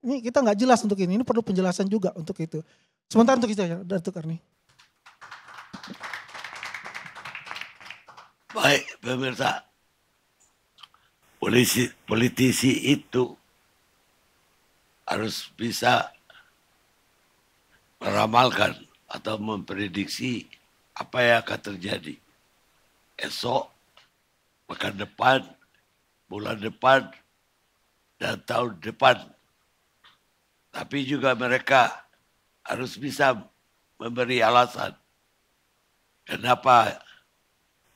Ini kita nggak jelas untuk ini perlu penjelasan juga untuk itu. Sementara untuk itu ya, Datuk Karni. Baik, pemirsa. Politisi itu harus bisa meramalkan atau memprediksi apa yang akan terjadi esok, pekan depan, bulan depan, dan tahun depan. Tapi juga mereka harus bisa memberi alasan kenapa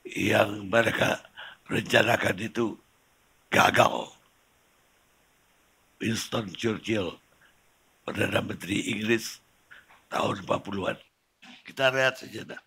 yang mereka rencanakan itu gagal. Winston Churchill, Perdana Menteri Inggris tahun 40-an. Kita lihat sejenak.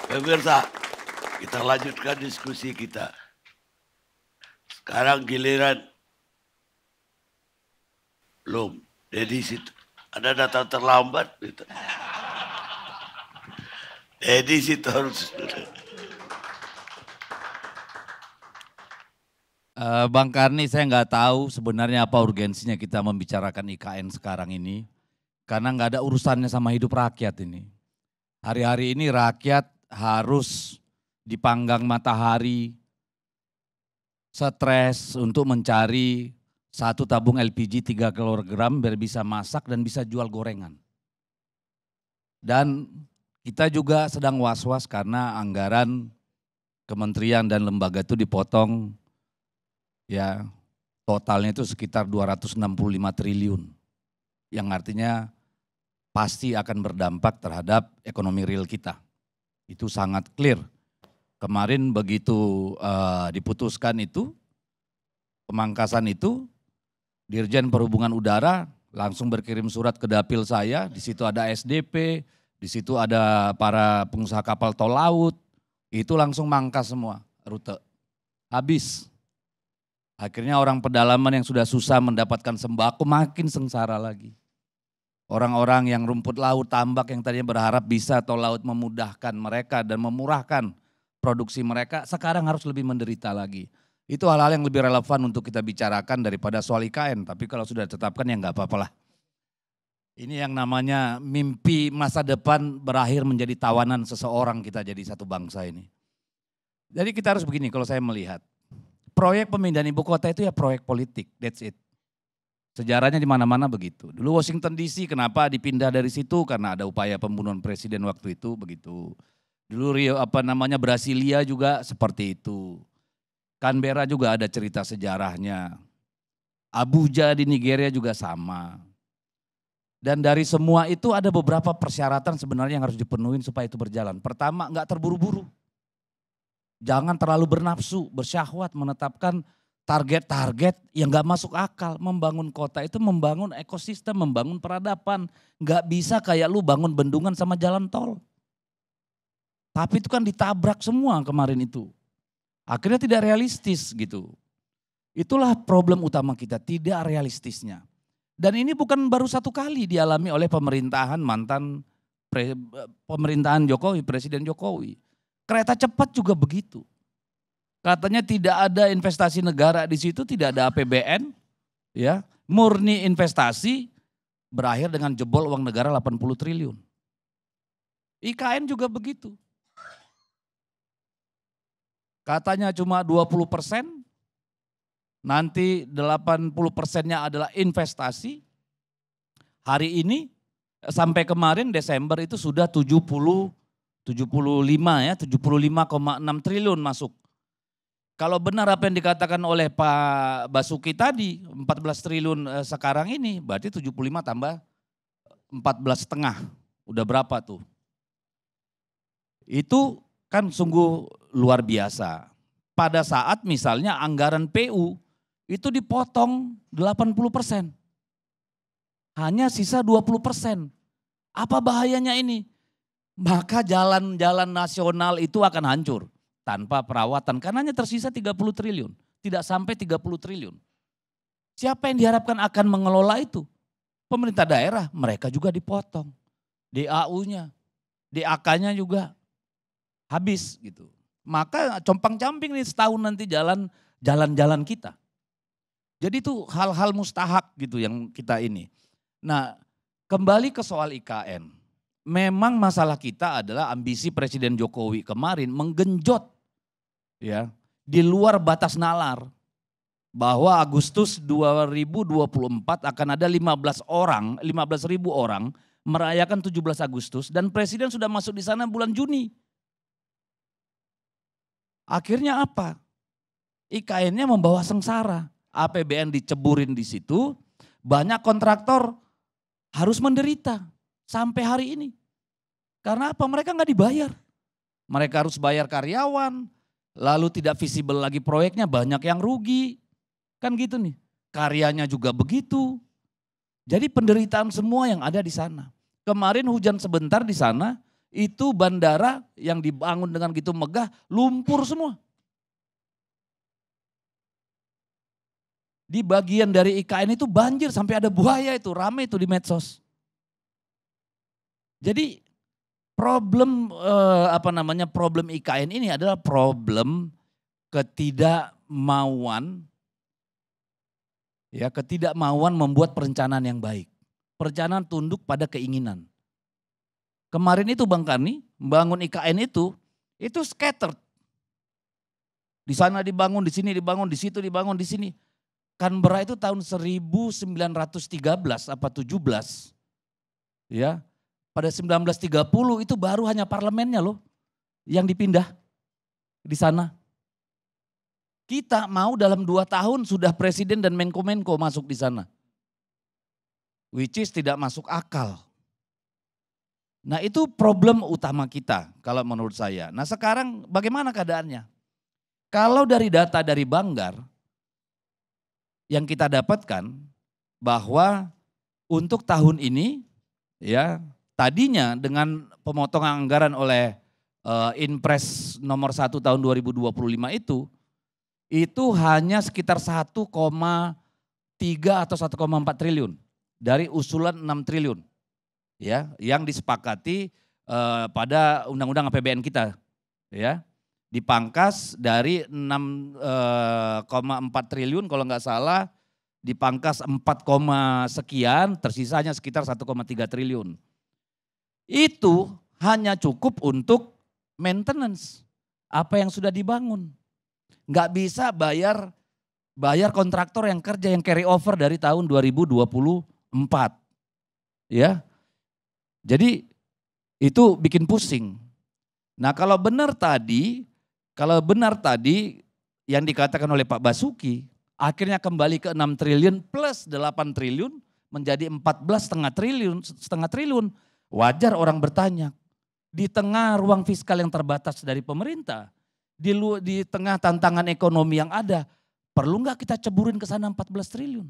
Pemirsa, kita lanjutkan diskusi kita. Sekarang giliran belum. Deddy situ. Anda datang terlambat. Gitu. Deddy situ harus. Bang Karni, saya nggak tahu sebenarnya apa urgensinya kita membicarakan IKN sekarang ini. Karena nggak ada urusannya sama hidup rakyat ini. Hari-hari ini rakyat harus dipanggang matahari, stres untuk mencari satu tabung LPG 3 kg biar bisa masak dan bisa jual gorengan. Dan kita juga sedang was-was karena anggaran kementerian dan lembaga itu dipotong, ya totalnya itu sekitar 265 triliun. Yang artinya pasti akan berdampak terhadap ekonomi real kita. Itu sangat clear. Kemarin begitu diputuskan itu, pemangkasan itu, Dirjen Perhubungan Udara langsung berkirim surat ke dapil saya, di situ ada SDP, di situ ada para pengusaha kapal tol laut, itu langsung mangkas semua rute. Habis. Akhirnya orang pedalaman yang sudah susah mendapatkan sembako makin sengsara lagi. Orang-orang yang rumput laut, tambak yang tadinya berharap bisa tol laut memudahkan mereka dan memurahkan produksi mereka, sekarang harus lebih menderita lagi. Itu hal-hal yang lebih relevan untuk kita bicarakan daripada soal IKN, tapi kalau sudah ditetapkan ya nggak apa-apalah. Ini yang namanya mimpi masa depan berakhir menjadi tawanan seseorang kita jadi satu bangsa ini. Jadi kita harus begini kalau saya melihat, proyek pemindahan ibu kota itu ya proyek politik, that's it. Sejarahnya di mana-mana begitu. Dulu Washington DC kenapa dipindah dari situ? Karena ada upaya pembunuhan presiden waktu itu begitu. Dulu Brasilia juga seperti itu. Canberra juga ada cerita sejarahnya. Abuja di Nigeria juga sama. Dan dari semua itu ada beberapa persyaratan sebenarnya yang harus dipenuhi supaya itu berjalan. Pertama, enggak terburu-buru. Jangan terlalu bernafsu, bersyahwat, menetapkan target-target yang gak masuk akal. Membangun kota itu membangun ekosistem, membangun peradaban. Gak bisa kayak lu bangun bendungan sama jalan tol. Tapi itu kan ditabrak semua kemarin itu. Akhirnya tidak realistis gitu. Itulah problem utama kita, tidak realistisnya. Dan ini bukan baru satu kali dialami oleh pemerintahan pemerintahan Jokowi, Presiden Jokowi. Kereta cepat juga begitu. Katanya tidak ada investasi negara di situ, tidak ada APBN, ya, murni investasi berakhir dengan jebol uang negara 80 triliun. IKN juga begitu. Katanya cuma 20%, nanti 80%-nya adalah investasi. Hari ini sampai kemarin Desember itu sudah 75 ya, 75,6 triliun masuk. Kalau benar apa yang dikatakan oleh Pak Basuki tadi, 14 triliun sekarang ini, berarti 75 tambah 14,5. Udah berapa tuh? Itu kan sungguh luar biasa. Pada saat misalnya anggaran PU itu dipotong 80%. Hanya sisa 20%. Apa bahayanya ini? Maka jalan-jalan nasional itu akan hancur tanpa perawatan. Karena hanya tersisa 30 triliun. Tidak sampai 30 triliun. Siapa yang diharapkan akan mengelola itu? Pemerintah daerah, mereka juga dipotong. DAU-nya, DAK-nya juga habis gitu. Maka compang-camping nih setahun nanti jalan-jalan kita. Jadi itu hal-hal mustahak gitu yang kita ini. Nah, kembali ke soal IKN. Memang masalah kita adalah ambisi Presiden Jokowi kemarin menggenjot ya di luar batas nalar. Bahwa Agustus 2024 akan ada 15.000 orang merayakan 17 Agustus dan Presiden sudah masuk di sana bulan Juni. Akhirnya apa? IKN-nya membawa sengsara. APBN diceburin di situ, banyak kontraktor harus menderita sampai hari ini. Karena apa? Mereka nggak dibayar. Mereka harus bayar karyawan, lalu tidak visible lagi proyeknya, banyak yang rugi. Kan gitu nih, karyanya juga begitu. Jadi penderitaan semua yang ada di sana. Kemarin hujan sebentar di sana, itu bandara yang dibangun dengan gitu megah, lumpur semua. Di bagian dari IKN itu banjir sampai ada buaya itu, rame itu di medsos. Jadi problem problem IKN ini adalah problem ketidakmauan membuat perencanaan yang baik. Perencanaan tunduk pada keinginan. Kemarin itu Bang Karni membangun IKN itu scattered. Di sana dibangun, di sini dibangun, di situ dibangun, di sini. Canberra itu tahun 1913 apa 17. Ya. Pada 1930 itu baru hanya parlemennya loh yang dipindah di sana. Kita mau dalam 2 tahun sudah presiden dan Menko masuk di sana. Which is tidak masuk akal. Nah itu problem utama kita kalau menurut saya. Nah sekarang bagaimana keadaannya? Kalau dari data dari Banggar yang kita dapatkan bahwa untuk tahun ini ya tadinya dengan pemotongan anggaran oleh Inpres nomor 1 tahun 2025 itu hanya sekitar 1,3 atau 1,4 triliun dari usulan 6 triliun. Ya, yang disepakati pada undang-undang APBN kita, ya, dipangkas dari 6,4 triliun kalau nggak salah, dipangkas 4, sekian, tersisanya sekitar 1,3 triliun. Itu hanya cukup untuk maintenance apa yang sudah dibangun, nggak bisa bayar kontraktor yang kerja yang carry over dari tahun 2024, ya. Jadi itu bikin pusing. Nah kalau benar tadi yang dikatakan oleh Pak Basuki, akhirnya kembali ke 6 triliun plus 8 triliun menjadi 14,5 triliun. Wajar orang bertanya, di tengah ruang fiskal yang terbatas dari pemerintah, di tengah tantangan ekonomi yang ada, perlu nggak kita ceburin ke sana 14 triliun?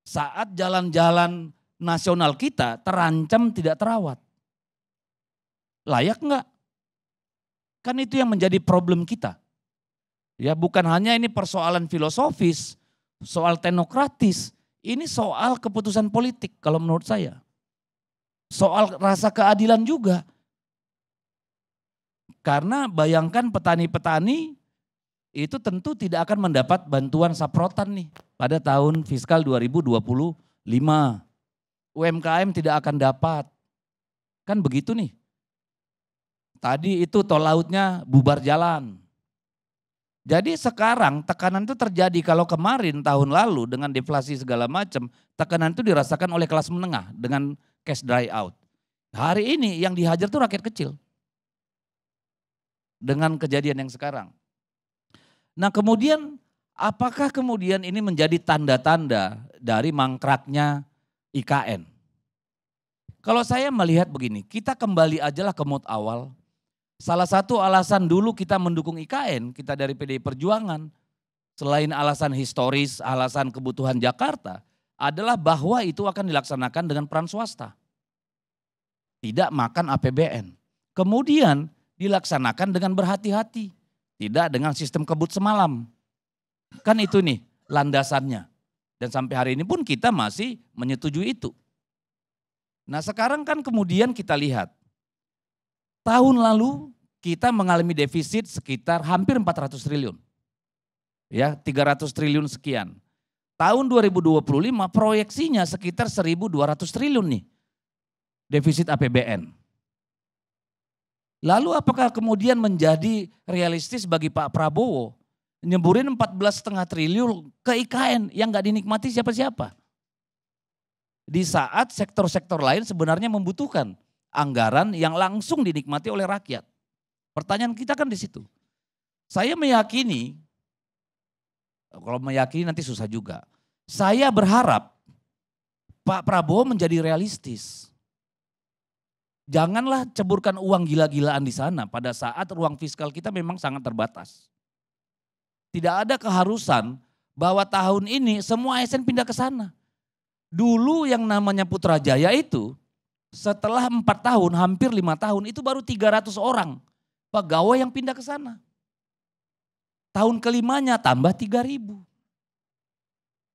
Saat jalan-jalan nasional kita terancam tidak terawat. Layak enggak? Kan itu yang menjadi problem kita. Ya bukan hanya ini persoalan filosofis, soal teknokratis, ini soal keputusan politik kalau menurut saya. Soal rasa keadilan juga. Karena bayangkan petani-petani itu tentu tidak akan mendapat bantuan saprotan nih pada tahun fiskal 2025. UMKM tidak akan dapat. Kan begitu nih. Tadi itu tol lautnya bubar jalan. Jadi sekarang tekanan itu terjadi, kalau kemarin tahun lalu dengan deflasi segala macam, tekanan itu dirasakan oleh kelas menengah dengan cash dry out. Hari ini yang dihajar itu rakyat kecil. Dengan kejadian yang sekarang. Nah kemudian apakah kemudian ini menjadi tanda-tanda dari mangkraknya IKN? Kalau saya melihat begini, kita kembali aja lah ke mood awal. Salah satu alasan dulu kita mendukung IKN, kita dari PDI Perjuangan, selain alasan historis, alasan kebutuhan Jakarta, adalah bahwa itu akan dilaksanakan dengan peran swasta. Tidak makan APBN. Kemudian dilaksanakan dengan berhati-hati, tidak dengan sistem kebut semalam. Kan itu nih landasannya. Dan sampai hari ini pun kita masih menyetujui itu. Nah sekarang kan kemudian kita lihat, tahun lalu kita mengalami defisit sekitar hampir 400 triliun. Ya, 300 triliun sekian. Tahun 2025 proyeksinya sekitar 1.200 triliun nih. Defisit APBN. Lalu apakah kemudian menjadi realistis bagi Pak Prabowo nyeburin 14,5 triliun ke IKN yang gak dinikmati siapa-siapa? Di saat sektor-sektor lain sebenarnya membutuhkan anggaran yang langsung dinikmati oleh rakyat. Pertanyaan kita kan di situ. Saya meyakini, kalau meyakini nanti susah juga. Saya berharap Pak Prabowo menjadi realistis. Janganlah ceburkan uang gila-gilaan di sana pada saat ruang fiskal kita memang sangat terbatas. Tidak ada keharusan bahwa tahun ini semua ASN pindah ke sana. Dulu yang namanya Putrajaya itu setelah 4 tahun, hampir 5 tahun itu baru 300 orang pegawai yang pindah ke sana. Tahun kelimanya tambah 3.000.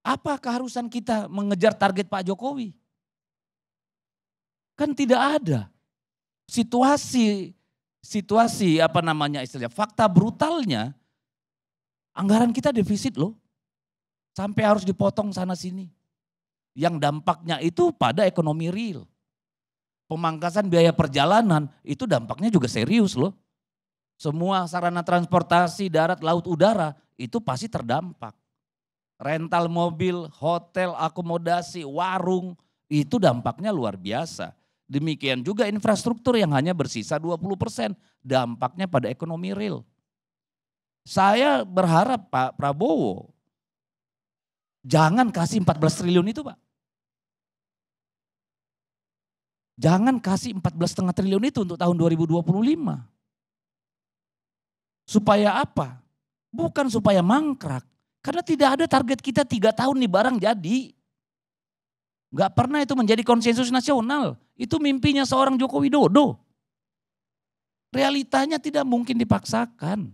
Apa keharusan kita mengejar target Pak Jokowi? Kan tidak ada. Situasi apa namanya istilahnya, fakta brutalnya anggaran kita defisit loh. Sampai harus dipotong sana sini. Yang dampaknya itu pada ekonomi real. Pemangkasan biaya perjalanan itu dampaknya juga serius loh. Semua sarana transportasi darat, laut, udara itu pasti terdampak. Rental mobil, hotel, akomodasi, warung itu dampaknya luar biasa. Demikian juga infrastruktur yang hanya bersisa 20%, dampaknya pada ekonomi real. Saya berharap Pak Prabowo jangan kasih 14 triliun itu Pak. Jangan kasih 14,5 triliun itu untuk tahun 2025. Supaya apa? Bukan supaya mangkrak. Karena tidak ada target kita 3 tahun nih barang jadi. Gak pernah itu menjadi konsensus nasional. Itu mimpinya seorang Joko Widodo. Realitanya tidak mungkin dipaksakan.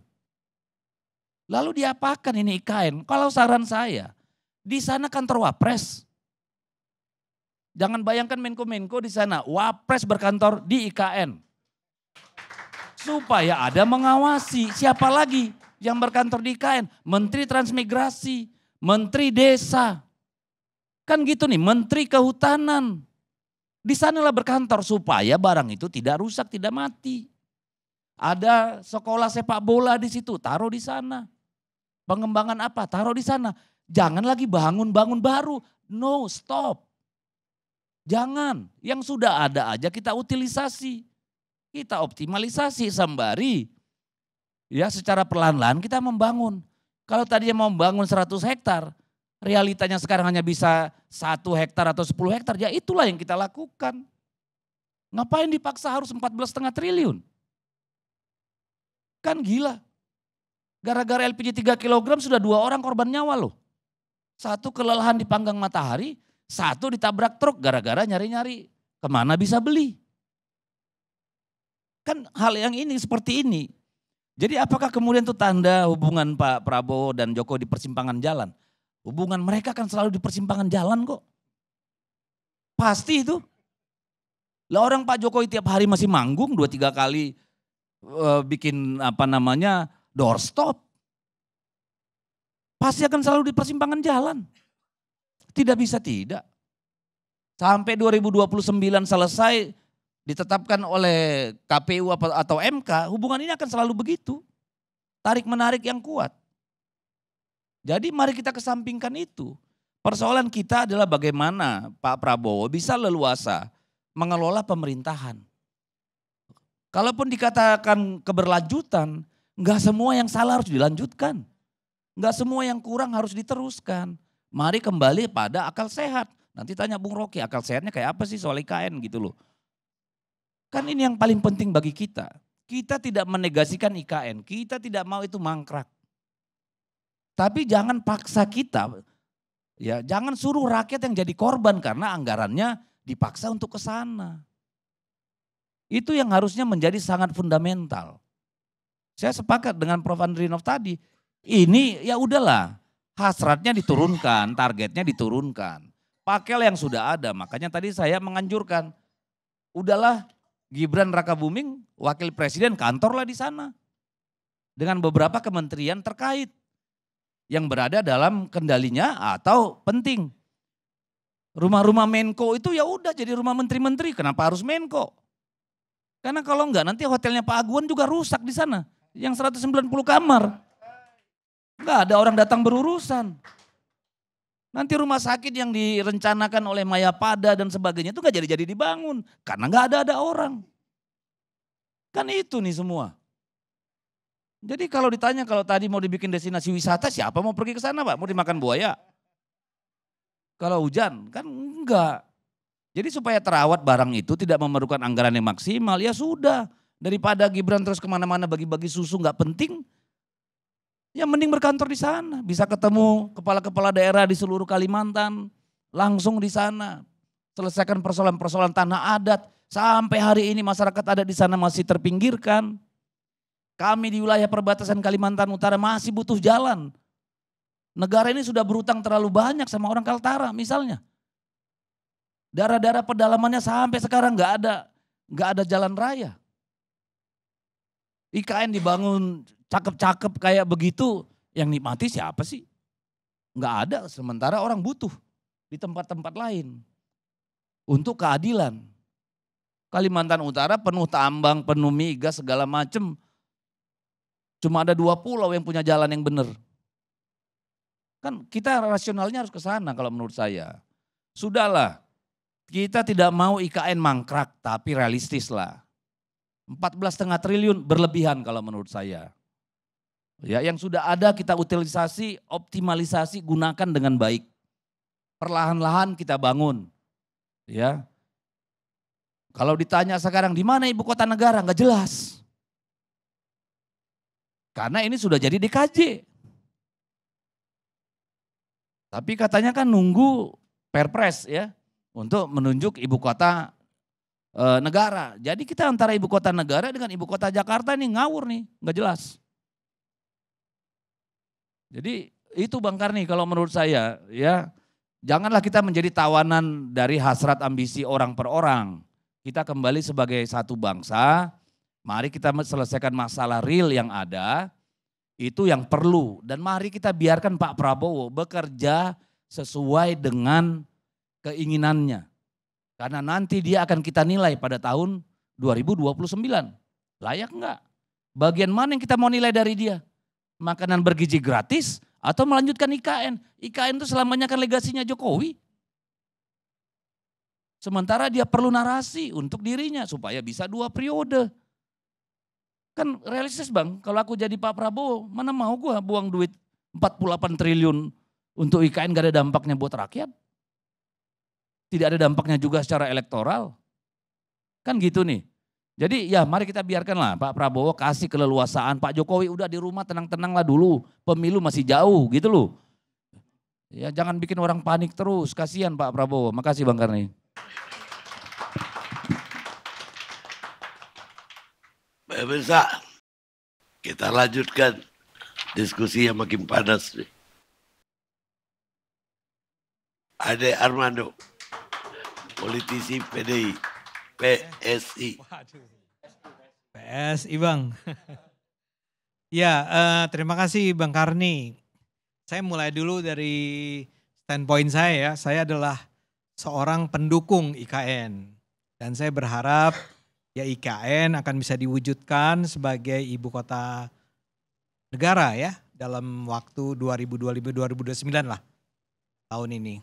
Lalu diapakan ini IKN? Kalau saran saya, di sana kantor Wapres. Jangan bayangkan Menko-Menko di sana, Wapres berkantor di IKN. Supaya ada mengawasi, siapa lagi yang berkantor di IKN? Menteri Transmigrasi, Menteri Desa. Kan gitu nih, Menteri Kehutanan. Di sanalah berkantor supaya barang itu tidak rusak, tidak mati. Ada sekolah sepak bola di situ, taruh di sana. Pengembangan apa? Taruh di sana. Jangan lagi bangun-bangun baru. No, stop. Jangan. Yang sudah ada aja kita utilisasi. Kita optimalisasi sembari ya secara perlahan-lahan kita membangun. Kalau tadinya mau membangun 100 hektar, realitanya sekarang hanya bisa 1 hektar atau 10 hektar, ya itulah yang kita lakukan. Ngapain dipaksa harus 14,5 triliun? Kan gila. Gara-gara LPG 3 kg sudah 2 orang korban nyawa loh. 1 kelelahan dipanggang matahari, 1 ditabrak truk gara-gara nyari-nyari kemana bisa beli. Kan hal yang ini seperti ini. Jadi apakah kemudian itu tanda hubungan Pak Prabowo dan Jokowi di persimpangan jalan? Hubungan mereka kan selalu di persimpangan jalan kok. Pasti itu. Lah orang Pak Jokowi tiap hari masih manggung 2-3 kali bikin apa namanya doorstop. Pasti akan selalu di persimpangan jalan. Tidak bisa tidak. Sampai 2029 selesai ditetapkan oleh KPU atau MK, hubungan ini akan selalu begitu. Tarik-menarik yang kuat. Jadi mari kita kesampingkan itu. Persoalan kita adalah bagaimana Pak Prabowo bisa leluasa mengelola pemerintahan. Kalaupun dikatakan keberlanjutan, enggak semua yang salah harus dilanjutkan. Enggak semua yang kurang harus diteruskan. Mari kembali pada akal sehat. Nanti tanya Bung Rocky, akal sehatnya kayak apa sih soal IKN gitu loh. Kan ini yang paling penting bagi kita. Kita tidak menegasikan IKN, kita tidak mau itu mangkrak. Tapi jangan paksa kita, ya jangan suruh rakyat yang jadi korban karena anggarannya dipaksa untuk ke sana. Itu yang harusnya menjadi sangat fundamental. Saya sepakat dengan Prof. Andrinov tadi, ini ya udahlah, hasratnya diturunkan, targetnya diturunkan. Pakailah yang sudah ada, makanya tadi saya menganjurkan, udahlah Gibran Rakabuming, wakil presiden kantorlah di sana. Dengan beberapa kementerian terkait yang berada dalam kendalinya atau penting. Rumah-rumah Menko itu ya udah jadi rumah menteri-menteri, kenapa harus Menko? Karena kalau enggak nanti hotelnya Pak Aguan juga rusak di sana, yang 190 kamar. Enggak ada orang datang berurusan. Nanti rumah sakit yang direncanakan oleh Mayapada dan sebagainya itu enggak jadi dibangun karena enggak ada orang. Kan itu nih semua. Jadi kalau ditanya kalau tadi mau dibikin destinasi wisata, siapa mau pergi ke sana Pak? Mau dimakan buaya? Kalau hujan kan enggak. Jadi supaya terawat barang itu tidak memerlukan anggaran yang maksimal, ya sudah. Daripada Gibran terus kemana-mana bagi-bagi susu nggak penting, ya mending berkantor di sana. Bisa ketemu kepala-kepala daerah di seluruh Kalimantan, langsung di sana. Selesaikan persoalan-persoalan tanah adat. Sampai hari ini masyarakat adat di sana masih terpinggirkan. Kami di wilayah perbatasan Kalimantan Utara masih butuh jalan. Negara ini sudah berutang terlalu banyak sama orang Kaltara misalnya. Daerah-daerah pedalamannya sampai sekarang nggak ada jalan raya. IKN dibangun cakep-cakep kayak begitu, yang nikmati siapa sih? Nggak ada, sementara orang butuh di tempat-tempat lain. Untuk keadilan. Kalimantan Utara penuh tambang, penuh migas, segala macam. Cuma ada 2 pulau yang punya jalan yang benar. Kan kita rasionalnya harus ke sana kalau menurut saya. Sudahlah, kita tidak mau IKN mangkrak, tapi realistis lah. 14,5 triliun berlebihan kalau menurut saya. Ya, yang sudah ada kita utilisasi, optimalisasi, gunakan dengan baik. Perlahan-lahan kita bangun. Ya. Kalau ditanya sekarang di mana ibu kota negara, nggak jelas. Karena ini sudah jadi DKJ. Tapi katanya kan nunggu Perpres ya untuk menunjuk ibu kota negara. Jadi kita antara ibu kota negara dengan ibu kota Jakarta ini ngawur nih, nggak jelas. Jadi itu Bang Karni kalau menurut saya ya, janganlah kita menjadi tawanan dari hasrat ambisi orang per orang. Kita kembali sebagai satu bangsa, mari kita selesaikan masalah real yang ada, itu yang perlu. Dan mari kita biarkan Pak Prabowo bekerja sesuai dengan keinginannya. Karena nanti dia akan kita nilai pada tahun 2029. Layak enggak? Bagian mana yang kita mau nilai dari dia? Makanan bergizi gratis atau melanjutkan IKN? IKN itu selamanya kan legasinya Jokowi. Sementara dia perlu narasi untuk dirinya supaya bisa 2 periode. Kan realistis Bang, kalau aku jadi Pak Prabowo, mana mau gua buang duit 48 triliun untuk IKN gak ada dampaknya buat rakyat. Tidak ada dampaknya juga secara elektoral. Kan gitu nih. Jadi ya mari kita biarkanlah Pak Prabowo kasih keleluasaan. Pak Jokowi udah di rumah tenang-tenang lah dulu. Pemilu masih jauh gitu loh. Ya jangan bikin orang panik terus. Kasihan Pak Prabowo. Makasih Bang Karni. Pemirsa, kita lanjutkan diskusi yang makin panas nih. Ade Armando, politisi PDI, PSI. PSI Bang. Ya, terima kasih Bang Karni. Saya mulai dulu dari standpoint saya ya. Saya adalah seorang pendukung IKN. Dan saya berharap ya IKN akan bisa diwujudkan sebagai ibu kota negara ya dalam waktu 2025-2029 lah tahun ini.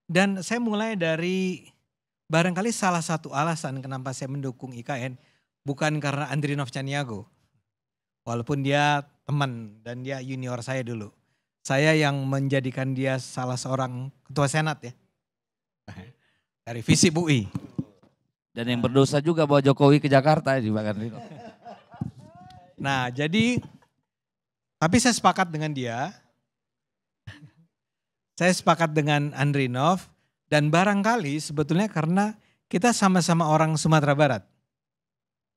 Dan saya mulai dari barangkali salah satu alasan kenapa saya mendukung IKN bukan karena Andrinov Caniago. Walaupun dia teman dan dia junior saya dulu. Saya yang menjadikan dia salah seorang ketua senat ya. Dari FISIP UI. Dan yang berdosa juga bawa Jokowi ke Jakarta di Pak Andrinov. Nah jadi, tapi saya sepakat dengan dia. Saya sepakat dengan Andrinov. Dan barangkali sebetulnya karena kita sama-sama orang Sumatera Barat.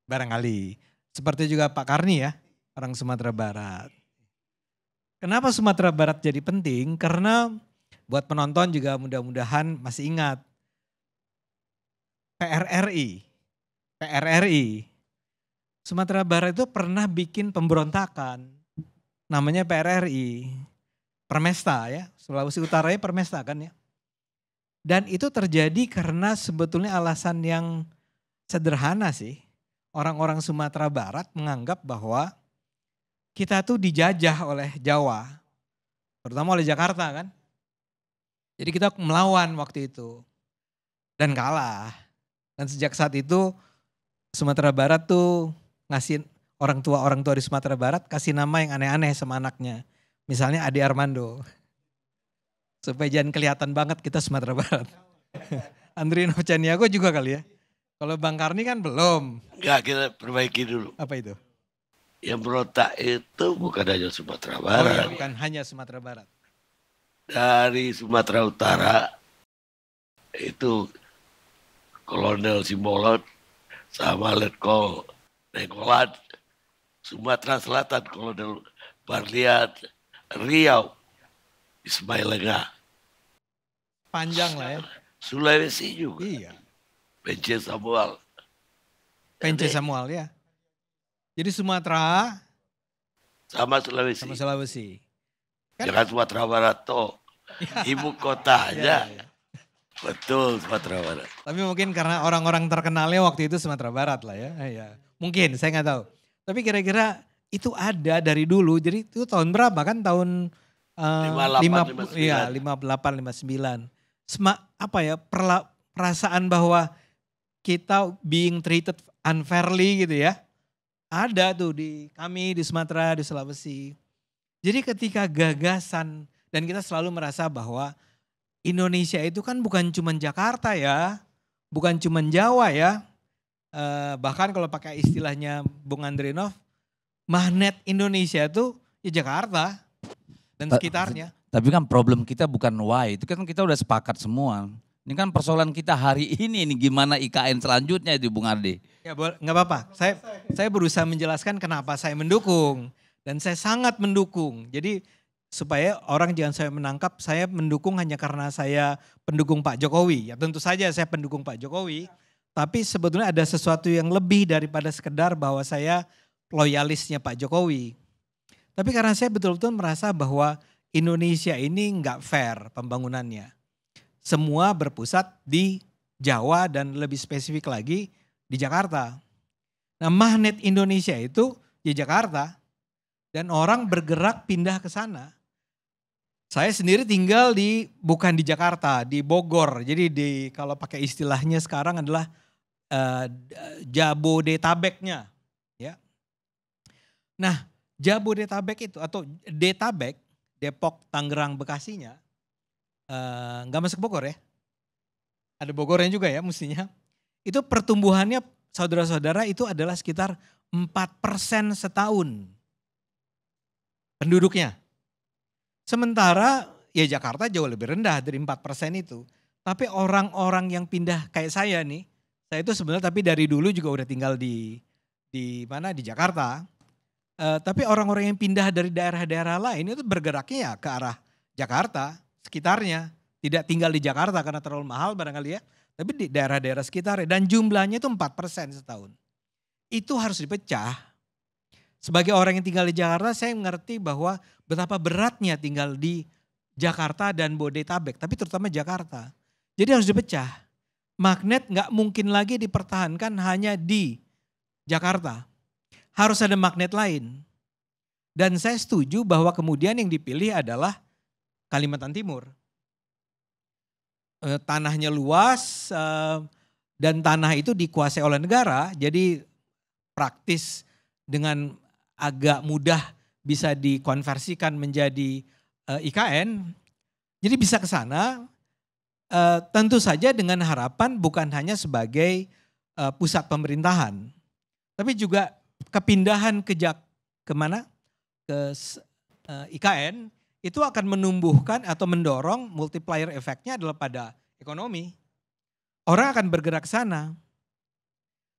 Barangkali. Seperti juga Pak Karni ya, orang Sumatera Barat. Kenapa Sumatera Barat jadi penting? Karena buat penonton juga mudah-mudahan masih ingat. PRRI. Sumatera Barat itu pernah bikin pemberontakan. Namanya PRRI. Permesta ya, Sulawesi Utara ya Permesta kan ya. Dan itu terjadi karena sebetulnya alasan yang sederhana sih. Orang-orang Sumatera Barat menganggap bahwa kita tuh dijajah oleh Jawa. Terutama oleh Jakarta kan. Jadi kita melawan waktu itu. Dan kalah. Dan sejak saat itu Sumatera Barat tuh ngasih orang tua di Sumatera Barat kasih nama yang aneh-aneh sama anaknya. Misalnya Ade Armando. Supaya jangan kelihatan banget kita Sumatera Barat. Andrinov Caniago juga kali ya. Kalau Bang Karni kan belum. Enggak, kita perbaiki dulu. Apa itu? Yang berontak itu bukan hanya Sumatera Oh Barat. ya, bukan hanya Sumatera Barat. Dari Sumatera Utara itu Kolonel Simbolon sama Letkol Nenggolan. Sumatera Selatan Kolonel Barliat. Riau Ismail Lega. Panjang lah ya. Sulawesi juga. Iya. Pence Samuel. Pence Samuel ya. Jadi Sumatera sama Sulawesi. sama Sulawesi. Jangan Sumatera Barat toh. Ibu kotanya. Ya. Betul Sumatera Barat. Tapi mungkin karena orang-orang terkenalnya waktu itu Sumatera Barat lah ya. Ya. Mungkin saya nggak tahu. Tapi kira-kira itu ada dari dulu. Jadi itu tahun berapa kan? Tahun 58, 59. Iya, 58, 59. Apa ya, perasaan bahwa kita being treated unfairly gitu ya. Ada tuh di kami di Sumatera, di Sulawesi. Jadi ketika gagasan dan kita selalu merasa bahwa Indonesia itu kan bukan cuma Jakarta ya, bukan cuma Jawa ya. Bahkan kalau pakai istilahnya Bung Andrinov, magnet Indonesia itu ya Jakarta dan sekitarnya. Tapi kan problem kita bukan why, itu kan kita udah sepakat semua. Ini kan persoalan kita hari ini gimana IKN selanjutnya itu Bung Ardi. Ya nggak apa-apa, saya berusaha menjelaskan kenapa saya mendukung. Dan saya sangat mendukung. Jadi supaya orang jangan saya menangkap saya mendukung hanya karena saya pendukung Pak Jokowi. Ya tentu saja saya pendukung Pak Jokowi. Tapi sebetulnya ada sesuatu yang lebih daripada sekedar bahwa saya loyalisnya Pak Jokowi. Tapi karena saya betul-betul merasa bahwa Indonesia ini nggak fair pembangunannya. Semua berpusat di Jawa dan lebih spesifik lagi di Jakarta. Nah magnet Indonesia itu di Jakarta dan orang bergerak pindah ke sana. Saya sendiri tinggal bukan di Jakarta, di Bogor. Jadi kalau pakai istilahnya sekarang adalah Jabodetabeknya. Ya. Nah Jabodetabek itu atau Detabek, Depok, Tangerang, Bekasinya, nggak masuk Bogor ya. Ada Bogornya juga ya mestinya. Itu pertumbuhannya saudara-saudara itu adalah sekitar 4% setahun penduduknya. Sementara ya Jakarta jauh lebih rendah dari 4% itu. Tapi orang-orang yang pindah kayak saya nih, saya itu sebenarnya tapi dari dulu juga udah tinggal di mana di Jakarta. Tapi orang-orang yang pindah dari daerah-daerah lain itu bergeraknya ya ke arah Jakarta, sekitarnya. Tidak tinggal di Jakarta karena terlalu mahal barangkali ya. Tapi di daerah-daerah sekitarnya. Dan jumlahnya itu 4% setahun. Itu harus dipecah. Sebagai orang yang tinggal di Jakarta saya mengerti bahwa betapa beratnya tinggal di Jakarta dan Bodetabek, tapi terutama Jakarta. Jadi harus dipecah. Magnet nggak mungkin lagi dipertahankan hanya di Jakarta. Harus ada magnet lain. Dan saya setuju bahwa kemudian yang dipilih adalah Kalimantan Timur. Tanahnya luas dan tanah itu dikuasai oleh negara, jadi praktis dengan agak mudah bisa dikonversikan menjadi IKN. Jadi bisa ke sana, tentu saja dengan harapan bukan hanya sebagai pusat pemerintahan, tapi juga kepindahan kemana? Ke IKN itu akan menumbuhkan atau mendorong multiplier efeknya adalah pada ekonomi. Orang akan bergerak ke sana.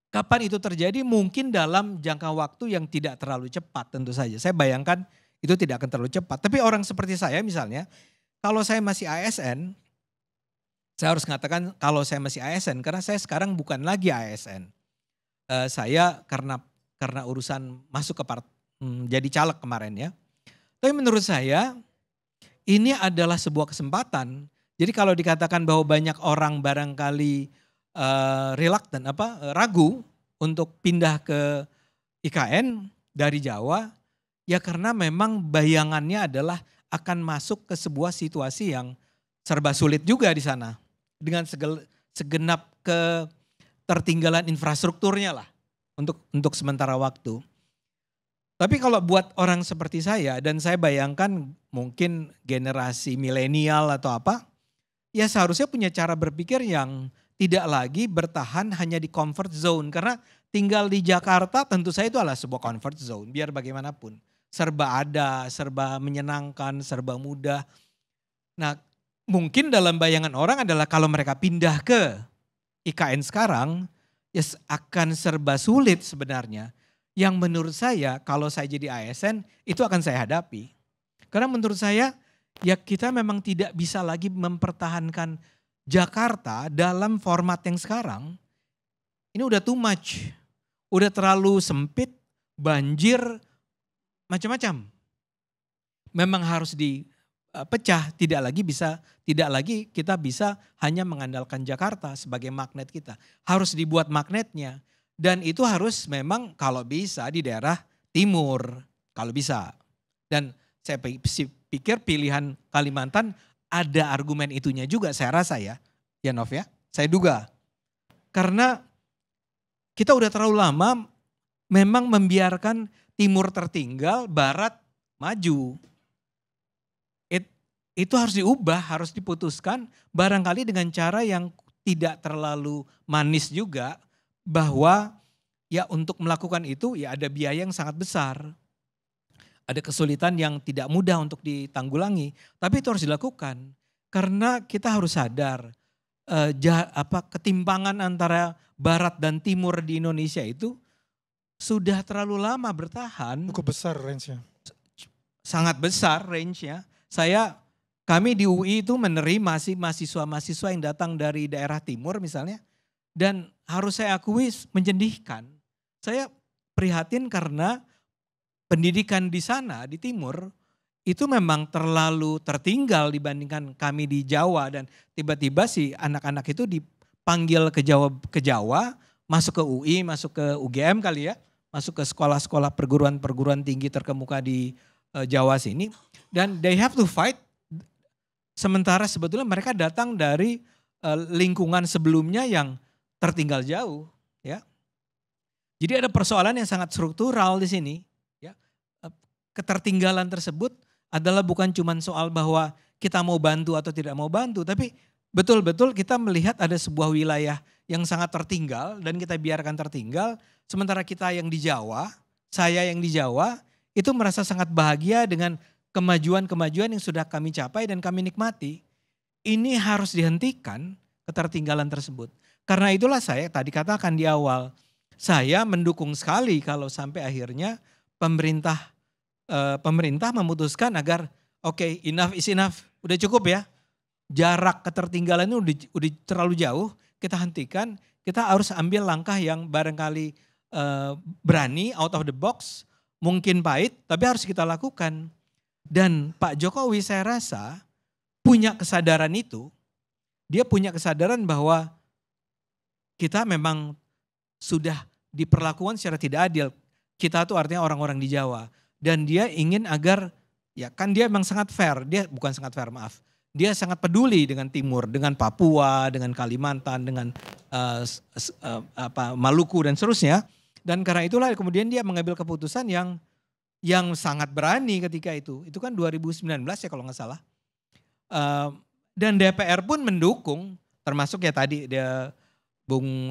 Kapan itu terjadi? Mungkin dalam jangka waktu yang tidak terlalu cepat tentu saja. Saya bayangkan itu tidak akan terlalu cepat. Tapi orang seperti saya misalnya, kalau saya masih ASN, saya harus mengatakan kalau saya masih ASN karena saya sekarang bukan lagi ASN. Saya karena urusan masuk ke jadi caleg kemarin ya. Tapi menurut saya ini adalah sebuah kesempatan. Jadi kalau dikatakan bahwa banyak orang barangkali reluctant ragu untuk pindah ke IKN dari Jawa, ya karena memang bayangannya adalah akan masuk ke sebuah situasi yang serba sulit juga di sana dengan segenap ketertinggalan infrastrukturnya lah untuk sementara waktu. Tapi kalau buat orang seperti saya dan saya bayangkan mungkin generasi milenial atau apa, ya seharusnya punya cara berpikir yang tidak lagi bertahan hanya di comfort zone. Karena tinggal di Jakarta tentu saja itu adalah sebuah comfort zone biar bagaimanapun. Serba ada, serba menyenangkan, serba mudah. Nah mungkin dalam bayangan orang adalah kalau mereka pindah ke IKN sekarang, ya akan serba sulit sebenarnya. Yang menurut saya kalau saya jadi ASN itu akan saya hadapi. Karena menurut saya ya kita memang tidak bisa lagi mempertahankan Jakarta dalam format yang sekarang. Ini udah too much, udah terlalu sempit, banjir, macam-macam. Memang harus dipecah, tidak lagi kita bisa hanya mengandalkan Jakarta sebagai magnet kita. Harus dibuat magnetnya. Dan itu harus memang kalau bisa di daerah timur, kalau bisa. Dan saya pikir pilihan Kalimantan ada argumen itunya juga saya rasa ya Nov ya. Saya duga. Karena kita udah terlalu lama memang membiarkan timur tertinggal, barat maju. Itu harus diubah, harus diputuskan barangkali dengan cara yang tidak terlalu manis juga. Bahwa ya untuk melakukan itu ya ada biaya yang sangat besar. Ada kesulitan yang tidak mudah untuk ditanggulangi. Tapi itu harus dilakukan. Karena kita harus sadar ketimpangan antara barat dan timur di Indonesia itu sudah terlalu lama bertahan. Cukup besar range-nya. Sangat besar range-nya. Kami di UI itu menerima mahasiswa-mahasiswa yang datang dari daerah timur misalnya. Dan harus saya akui menjendihkan. Saya prihatin karena pendidikan di sana, di timur, itu memang terlalu tertinggal dibandingkan kami di Jawa. Dan tiba-tiba si anak-anak itu dipanggil ke Jawa, masuk ke UI, masuk ke UGM kali ya. Masuk ke sekolah-sekolah perguruan tinggi terkemuka di Jawa sini. Dan they have to fight. Sementara sebetulnya mereka datang dari lingkungan sebelumnya yang tertinggal jauh, ya. Jadi ada persoalan yang sangat struktural di sini, ya. Ketertinggalan tersebut adalah bukan cuma soal bahwa kita mau bantu atau tidak mau bantu, tapi betul-betul kita melihat ada sebuah wilayah yang sangat tertinggal dan kita biarkan tertinggal, sementara kita yang di Jawa, saya yang di Jawa, itu merasa sangat bahagia dengan kemajuan-kemajuan yang sudah kami capai dan kami nikmati. Ini harus dihentikan ketertinggalan tersebut. Karena itulah saya tadi katakan di awal, saya mendukung sekali kalau sampai akhirnya pemerintah memutuskan agar oke, enough is enough, udah cukup ya. Jarak ketertinggalan ini udah terlalu jauh, kita hentikan, kita harus ambil langkah yang barangkali berani, out of the box, mungkin pahit, tapi harus kita lakukan. Dan Pak Jokowi saya rasa punya kesadaran itu, dia punya kesadaran bahwa kita memang sudah diperlakukan secara tidak adil. Kita tuh artinya orang-orang di Jawa. Dan dia ingin agar, ya kan dia memang sangat fair, dia bukan sangat fair maaf. Dia sangat peduli dengan Timur, dengan Papua, dengan Kalimantan, dengan Maluku dan seterusnya. Dan karena itulah kemudian dia mengambil keputusan yang sangat berani ketika itu. Itu kan 2019 ya kalau nggak salah. Dan DPR pun mendukung, termasuk ya tadi dia Bung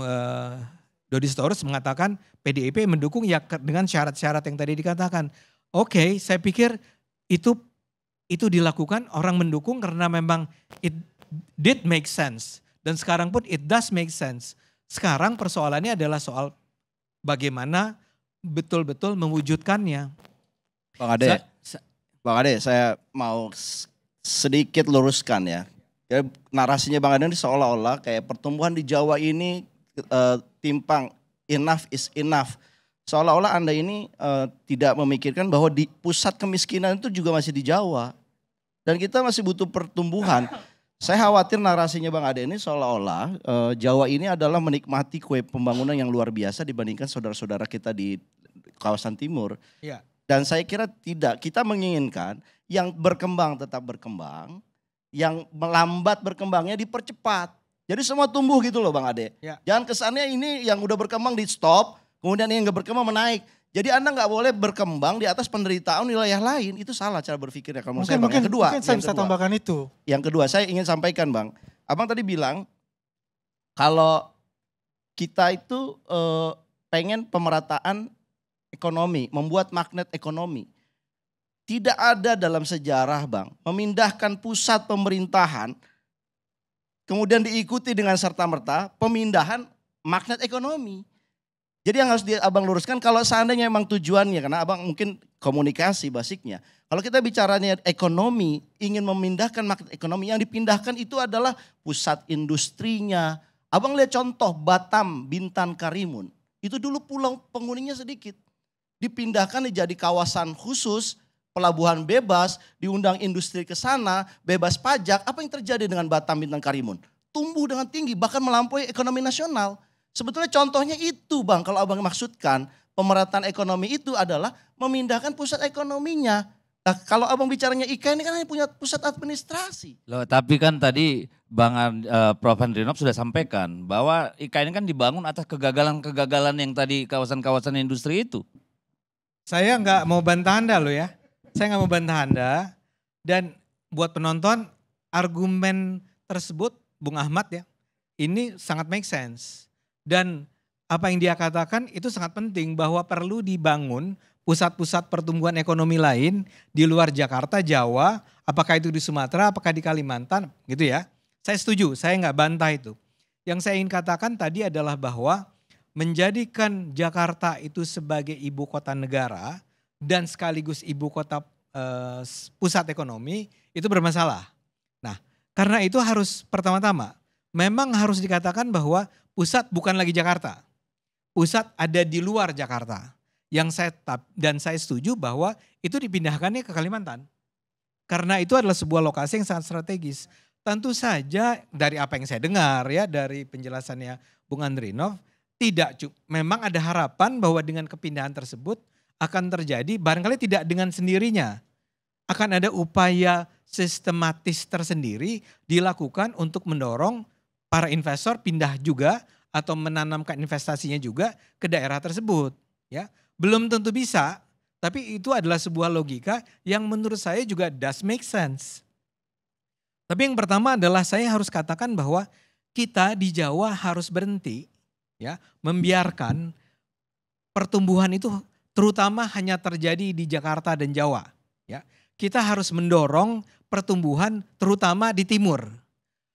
Dodi Sitorus mengatakan PDIP mendukung ya dengan syarat-syarat yang tadi dikatakan. Oke, saya pikir itu dilakukan, orang mendukung karena memang it did make sense. Dan sekarang pun it does make sense. Sekarang persoalannya adalah soal bagaimana betul-betul mewujudkannya. Bang Ade, saya mau sedikit luruskan ya. Narasinya Bang Ade ini seolah-olah kayak pertumbuhan di Jawa ini timpang, enough is enough. Seolah-olah Anda ini tidak memikirkan bahwa di pusat kemiskinan itu juga masih di Jawa. Dan kita masih butuh pertumbuhan. Saya khawatir narasinya Bang Ade ini seolah-olah Jawa ini adalah menikmati kue pembangunan yang luar biasa dibandingkan saudara-saudara kita di kawasan timur. Ya. Dan saya kira tidak, kita menginginkan yang berkembang tetap berkembang, yang melambat berkembangnya dipercepat. Jadi semua tumbuh gitu loh Bang Ade. Ya. Jangan kesannya ini yang udah berkembang di stop, kemudian yang gak berkembang menaik. Jadi Anda gak boleh berkembang di atas penderitaan wilayah lain. Itu salah cara berpikirnya kalau menurut saya Bang. Yang kedua. Mungkin saya bisa tambahkan itu. Yang kedua saya ingin sampaikan Bang. Abang tadi bilang kalau kita itu pengen pemerataan ekonomi, membuat magnet ekonomi. Tidak ada dalam sejarah Bang, memindahkan pusat pemerintahan, kemudian diikuti dengan serta-merta pemindahan magnet ekonomi. Jadi yang harus Abang luruskan kalau seandainya memang tujuannya, karena Abang mungkin komunikasi basicnya. Kalau kita bicaranya ekonomi, ingin memindahkan magnet ekonomi, yang dipindahkan itu adalah pusat industrinya. Abang lihat contoh Batam, Bintan, Karimun. Itu dulu pulau penghuninya sedikit. Dipindahkan jadi kawasan khusus, pelabuhan bebas, diundang industri ke sana, bebas pajak. Apa yang terjadi dengan Batam, Bintan, Karimun? Tumbuh dengan tinggi, bahkan melampaui ekonomi nasional. Sebetulnya contohnya itu Bang, kalau Abang maksudkan pemerataan ekonomi itu adalah memindahkan pusat ekonominya. Nah, kalau Abang bicaranya IKN ini kan hanya punya pusat administrasi. Loh, tapi kan tadi Prof. Andrinov sudah sampaikan bahwa IKN ini kan dibangun atas kegagalan-kegagalan yang tadi kawasan-kawasan industri itu. Saya nggak mau bantah Anda loh ya. Saya nggak mau bantah Anda. Dan buat penonton, argumen tersebut Bung Ahmad ya, ini sangat make sense. Dan apa yang dia katakan itu sangat penting bahwa perlu dibangun pusat-pusat pertumbuhan ekonomi lain di luar Jakarta, Jawa, apakah itu di Sumatera, apakah di Kalimantan, gitu ya. Saya setuju, saya nggak bantah itu. Yang saya ingin katakan tadi adalah bahwa menjadikan Jakarta itu sebagai ibu kota negara dan sekaligus ibu kota pusat ekonomi itu bermasalah. Nah, karena itu harus pertama-tama memang harus dikatakan bahwa pusat bukan lagi Jakarta. Pusat ada di luar Jakarta. Dan saya setuju bahwa itu dipindahkannya ke Kalimantan. Karena itu adalah sebuah lokasi yang sangat strategis. Tentu saja dari apa yang saya dengar ya, dari penjelasannya Bung Andrinov, memang ada harapan bahwa dengan kepindahan tersebut akan terjadi, barangkali tidak dengan sendirinya. Akan ada upaya sistematis tersendiri dilakukan untuk mendorong para investor pindah juga atau menanamkan investasinya juga ke daerah tersebut. Ya, belum tentu bisa, tapi itu adalah sebuah logika yang menurut saya juga does make sense. Tapi yang pertama adalah saya harus katakan bahwa kita di Jawa harus berhenti ya, membiarkan pertumbuhan itu terutama hanya terjadi di Jakarta dan Jawa. Ya, kita harus mendorong pertumbuhan terutama di timur.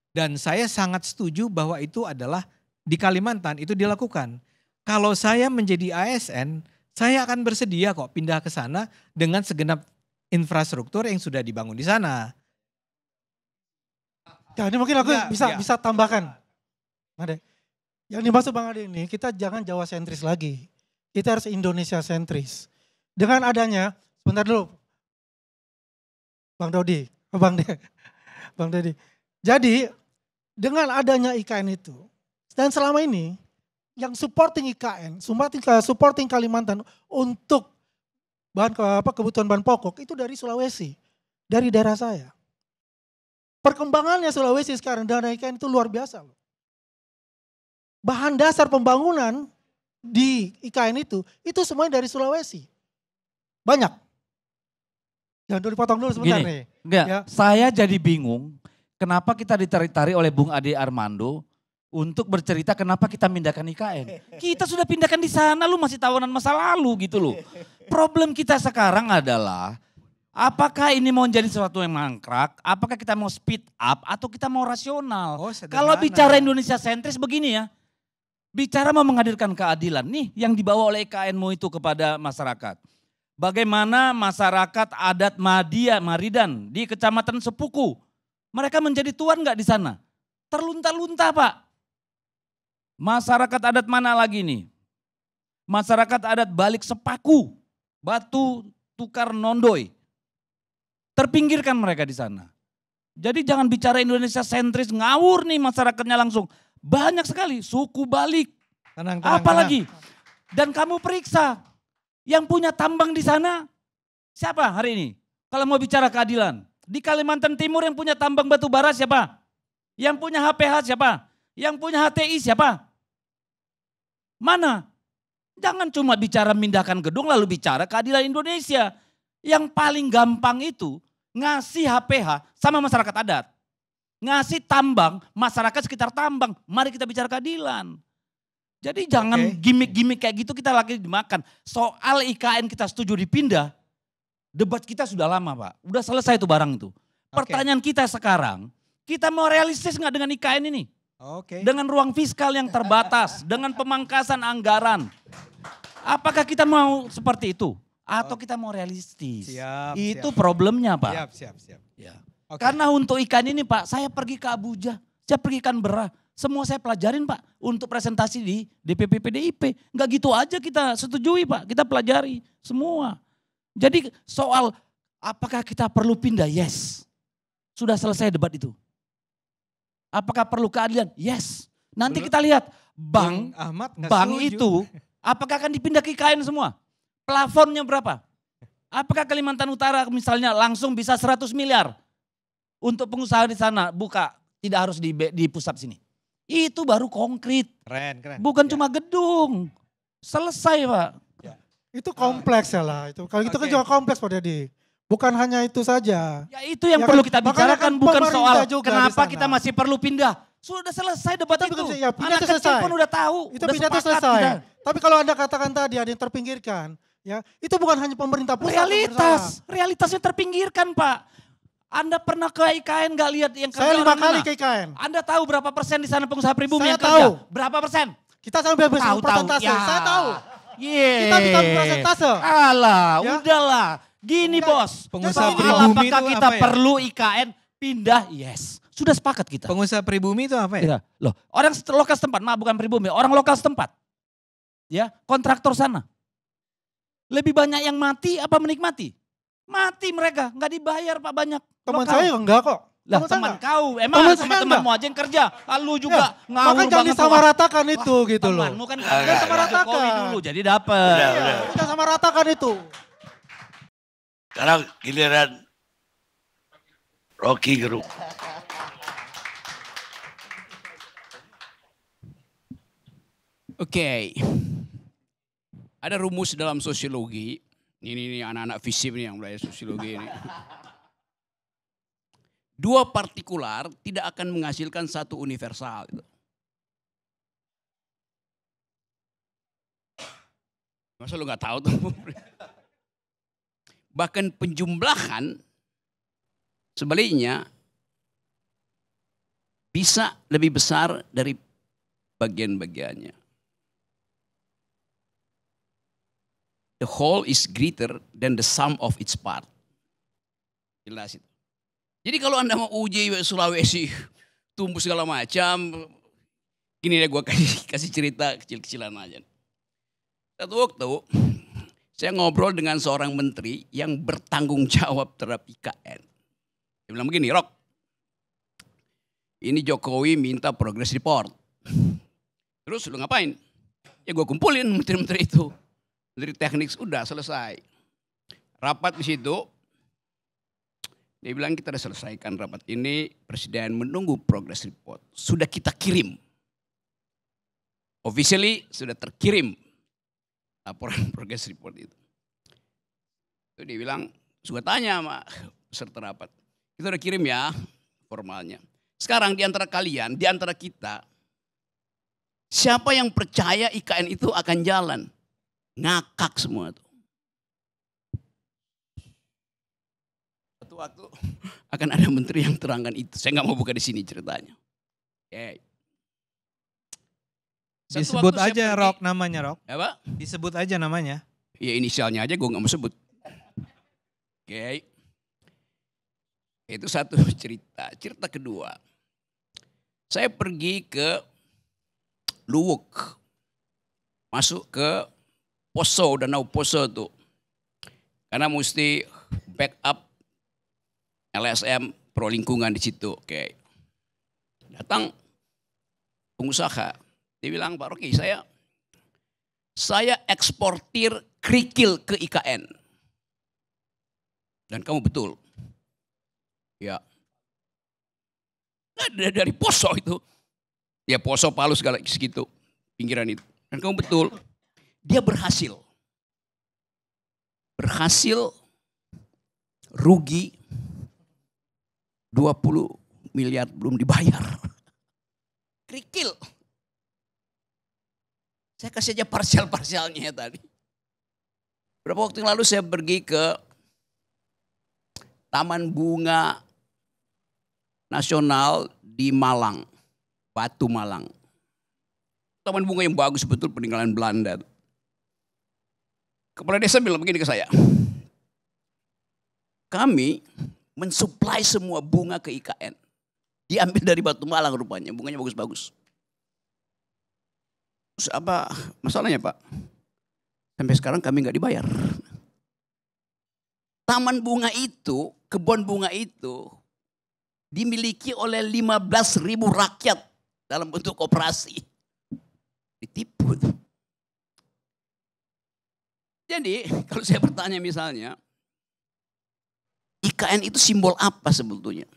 Dan saya sangat setuju bahwa itu adalah di Kalimantan itu dilakukan. Kalau saya menjadi ASN, saya akan bersedia kok pindah ke sana dengan segenap infrastruktur yang sudah dibangun di sana. Ya, ini mungkin aku bisa tambahkan. Ade. Yang dimaksud Bang Ade ini, kita jangan Jawa sentris lagi. Kita harus Indonesia sentris. Dengan adanya, sebentar dulu, Bang Dodi, Bang De. Bang Deddy. Jadi dengan adanya IKN itu, dan selama ini yang supporting IKN, supporting Kalimantan untuk kebutuhan bahan pokok itu dari Sulawesi, dari daerah saya. Perkembangannya Sulawesi sekarang dana IKN itu luar biasa loh. Bahan dasar pembangunan di IKN itu semuanya dari Sulawesi. Banyak. Jangan dulu dipotong dulu sebentar nih. Enggak, Ya. saya jadi bingung kenapa kita ditarik-tarik oleh Bung Ade Armando untuk bercerita kenapa kita pindahkan IKN. Kita sudah pindahkan di sana, lu masih tawanan masa lalu gitu loh. Problem kita sekarang adalah apakah ini mau jadi sesuatu yang mangkrak, apakah kita mau speed up atau kita mau rasional. Kalau bicara Indonesia sentris begini ya, bicara mau menghadirkan keadilan nih yang dibawa oleh IKN-mu itu kepada masyarakat. Bagaimana masyarakat adat Maridan di Kecamatan Sepuku, mereka menjadi tuan nggak di sana? Terlunta-lunta Pak. Masyarakat adat mana lagi nih? Masyarakat adat Balik Sepaku, Batu Tukar Nondoy. Terpinggirkan mereka di sana. Jadi jangan bicara Indonesia sentris, ngawur nih masyarakatnya langsung. Banyak sekali suku Balik. Apalagi. Dan kamu periksa yang punya tambang di sana siapa hari ini? Kalau mau bicara keadilan. Di Kalimantan Timur yang punya tambang batu bara siapa? Yang punya HPH siapa? Yang punya HTI siapa? Mana? Jangan cuma bicara mindahkan gedung lalu bicara keadilan Indonesia. Yang paling gampang itu ngasih HPH sama masyarakat adat. Ngasih tambang, masyarakat sekitar tambang. Mari kita bicara keadilan. Jadi jangan gimmick-gimmick kayak gitu kita lagi dimakan. Soal IKN kita setuju dipindah, debat kita sudah lama Pak. Udah selesai itu barang itu. Pertanyaan kita sekarang, kita mau realistis nggak dengan IKN ini? Dengan ruang fiskal yang terbatas, dengan pemangkasan anggaran. Apakah kita mau seperti itu? Atau kita mau realistis? Itu problemnya Pak. Siap. Ya. Karena untuk IKN ini Pak, saya pergi ke Abuja, saya pergi Canberra. Semua saya pelajarin Pak untuk presentasi di DPP PDIP. Enggak gitu aja kita setujui Pak, kita pelajari semua. Jadi soal apakah kita perlu pindah? Yes. Sudah selesai debat itu. Apakah perlu keadilan? Yes. Nanti kita lihat bank itu apakah akan dipindah ke IKN semua? Plafonnya berapa? Apakah Kalimantan Utara misalnya langsung bisa 100 miliar untuk pengusaha di sana buka, tidak harus di pusat sini. Itu baru konkret. Keren. Bukan cuma gedung. Selesai Pak. Itu kompleks ya lah. Kalau itu kan juga kompleks Pak Deddy. Bukan hanya itu saja. Ya itu yang perlu kita bicarakan, bukan soal kenapa kita masih perlu pindah. Sudah selesai debat itu. Ya, pindah Anak itu kecil selesai. pun udah tahu. Itu udah pindah itu selesai. Tapi kalau Anda katakan tadi ada yang terpinggirkan. Ya, itu bukan hanya pemerintah pusat. Realitasnya terpinggirkan Pak. Anda pernah ke IKN nggak lihat yang kerja? Saya 5 orang kali mana? ke IKN. Anda tahu berapa persen di sana pengusaha pribumi Saya yang tahu. kerja? Berapa persen? Kita sampai persentase. Ya. Saya tahu. Kita bicara persentase. Alah, Ya. udahlah. Gini bos, Pengusaha soal pribumi apakah itu kita apa ya? perlu IKN pindah? Yes, sudah sepakat kita. Pengusaha pribumi itu apa ya? Ya, loh, orang lokal setempat, bukan pribumi, orang lokal setempat. Ya, kontraktor sana. Lebih banyak yang mati apa menikmati? Mati mereka, nggak dibayar Pak banyak. Teman Lokal. saya enggak kok. Lah teman kau, emang teman-temanmu aja yang kerja. Lalu juga ngawur Maka jangan banget. disamaratakan itu gitu loh. Temanmu kan Jangan kerja disamaratakan. Jokowi dulu jadi dapet. Kita samaratakan itu. Sekarang giliran Rocky Gerung. Oke. Ada rumus dalam sosiologi. Ini anak-anak FISIP nih yang belajar sosiologi ini. Dua partikular tidak akan menghasilkan satu universal. Masa lu nggak tahu tuh? Bahkan penjumlahan sebaliknya bisa lebih besar dari bagian-bagiannya. The whole is greater than the sum of its part. Jelas itu. Jadi kalau Anda mau uji Sulawesi, tumbuh segala macam, gini deh gue kasih cerita kecil-kecilan aja. Satu waktu saya ngobrol dengan seorang menteri yang bertanggung jawab terhadap IKN. Dia bilang begini, Rok, ini Jokowi minta progress report. Terus lu ngapain? Ya gue kumpulin menteri-menteri itu. Menteri teknik udah selesai. Rapat di situ. Dia bilang kita sudah selesaikan rapat ini. Presiden menunggu progress report. Sudah kita kirim. Officially sudah terkirim laporan progress report itu. Itu dia bilang, suka tanya sama peserta rapat. Kita udah kirim ya formalnya. Sekarang di antara kalian, di antara kita, siapa yang percaya IKN itu akan jalan? Ngakak semua tuh. Suatu waktu akan ada menteri yang terangkan itu. Saya nggak mau buka di sini ceritanya. Okay. Disebut aja Rok namanya Rok. Apa? Disebut aja namanya. Ya inisialnya aja gue nggak mau sebut. Oke. Itu satu cerita. Cerita kedua. Saya pergi ke Luwuk. Masuk ke Poso, Danau Poso tuh. Karena mesti backup LSM pro lingkungan di situ. Oke. Datang pengusaha. Dia bilang, Pak Rocky, saya eksportir kerikil ke IKN. Dan kamu betul. Ya. Dari Poso itu. Ya Poso, Palu segala segitu. Pinggiran itu. Dan kamu betul. Dia berhasil. Berhasil rugi 20 miliar belum dibayar. Kerikil. Saya kasih aja parsial-parsialnya tadi. Beberapa waktu yang lalu saya pergi ke Taman Bunga Nasional di Malang, Batu Malang. Taman bunga yang bagus betul peninggalan Belanda. Kepala desa bilang begini ke saya. Kami mensuplai semua bunga ke IKN. Diambil dari Batu Malang rupanya, bunganya bagus-bagus. Terus apa masalahnya Pak? Sampai sekarang kami nggak dibayar. Taman bunga itu, kebun bunga itu dimiliki oleh 15.000 rakyat dalam bentuk koperasi. Ditipu. Jadi kalau saya bertanya misalnya, IKN itu simbol apa sebetulnya?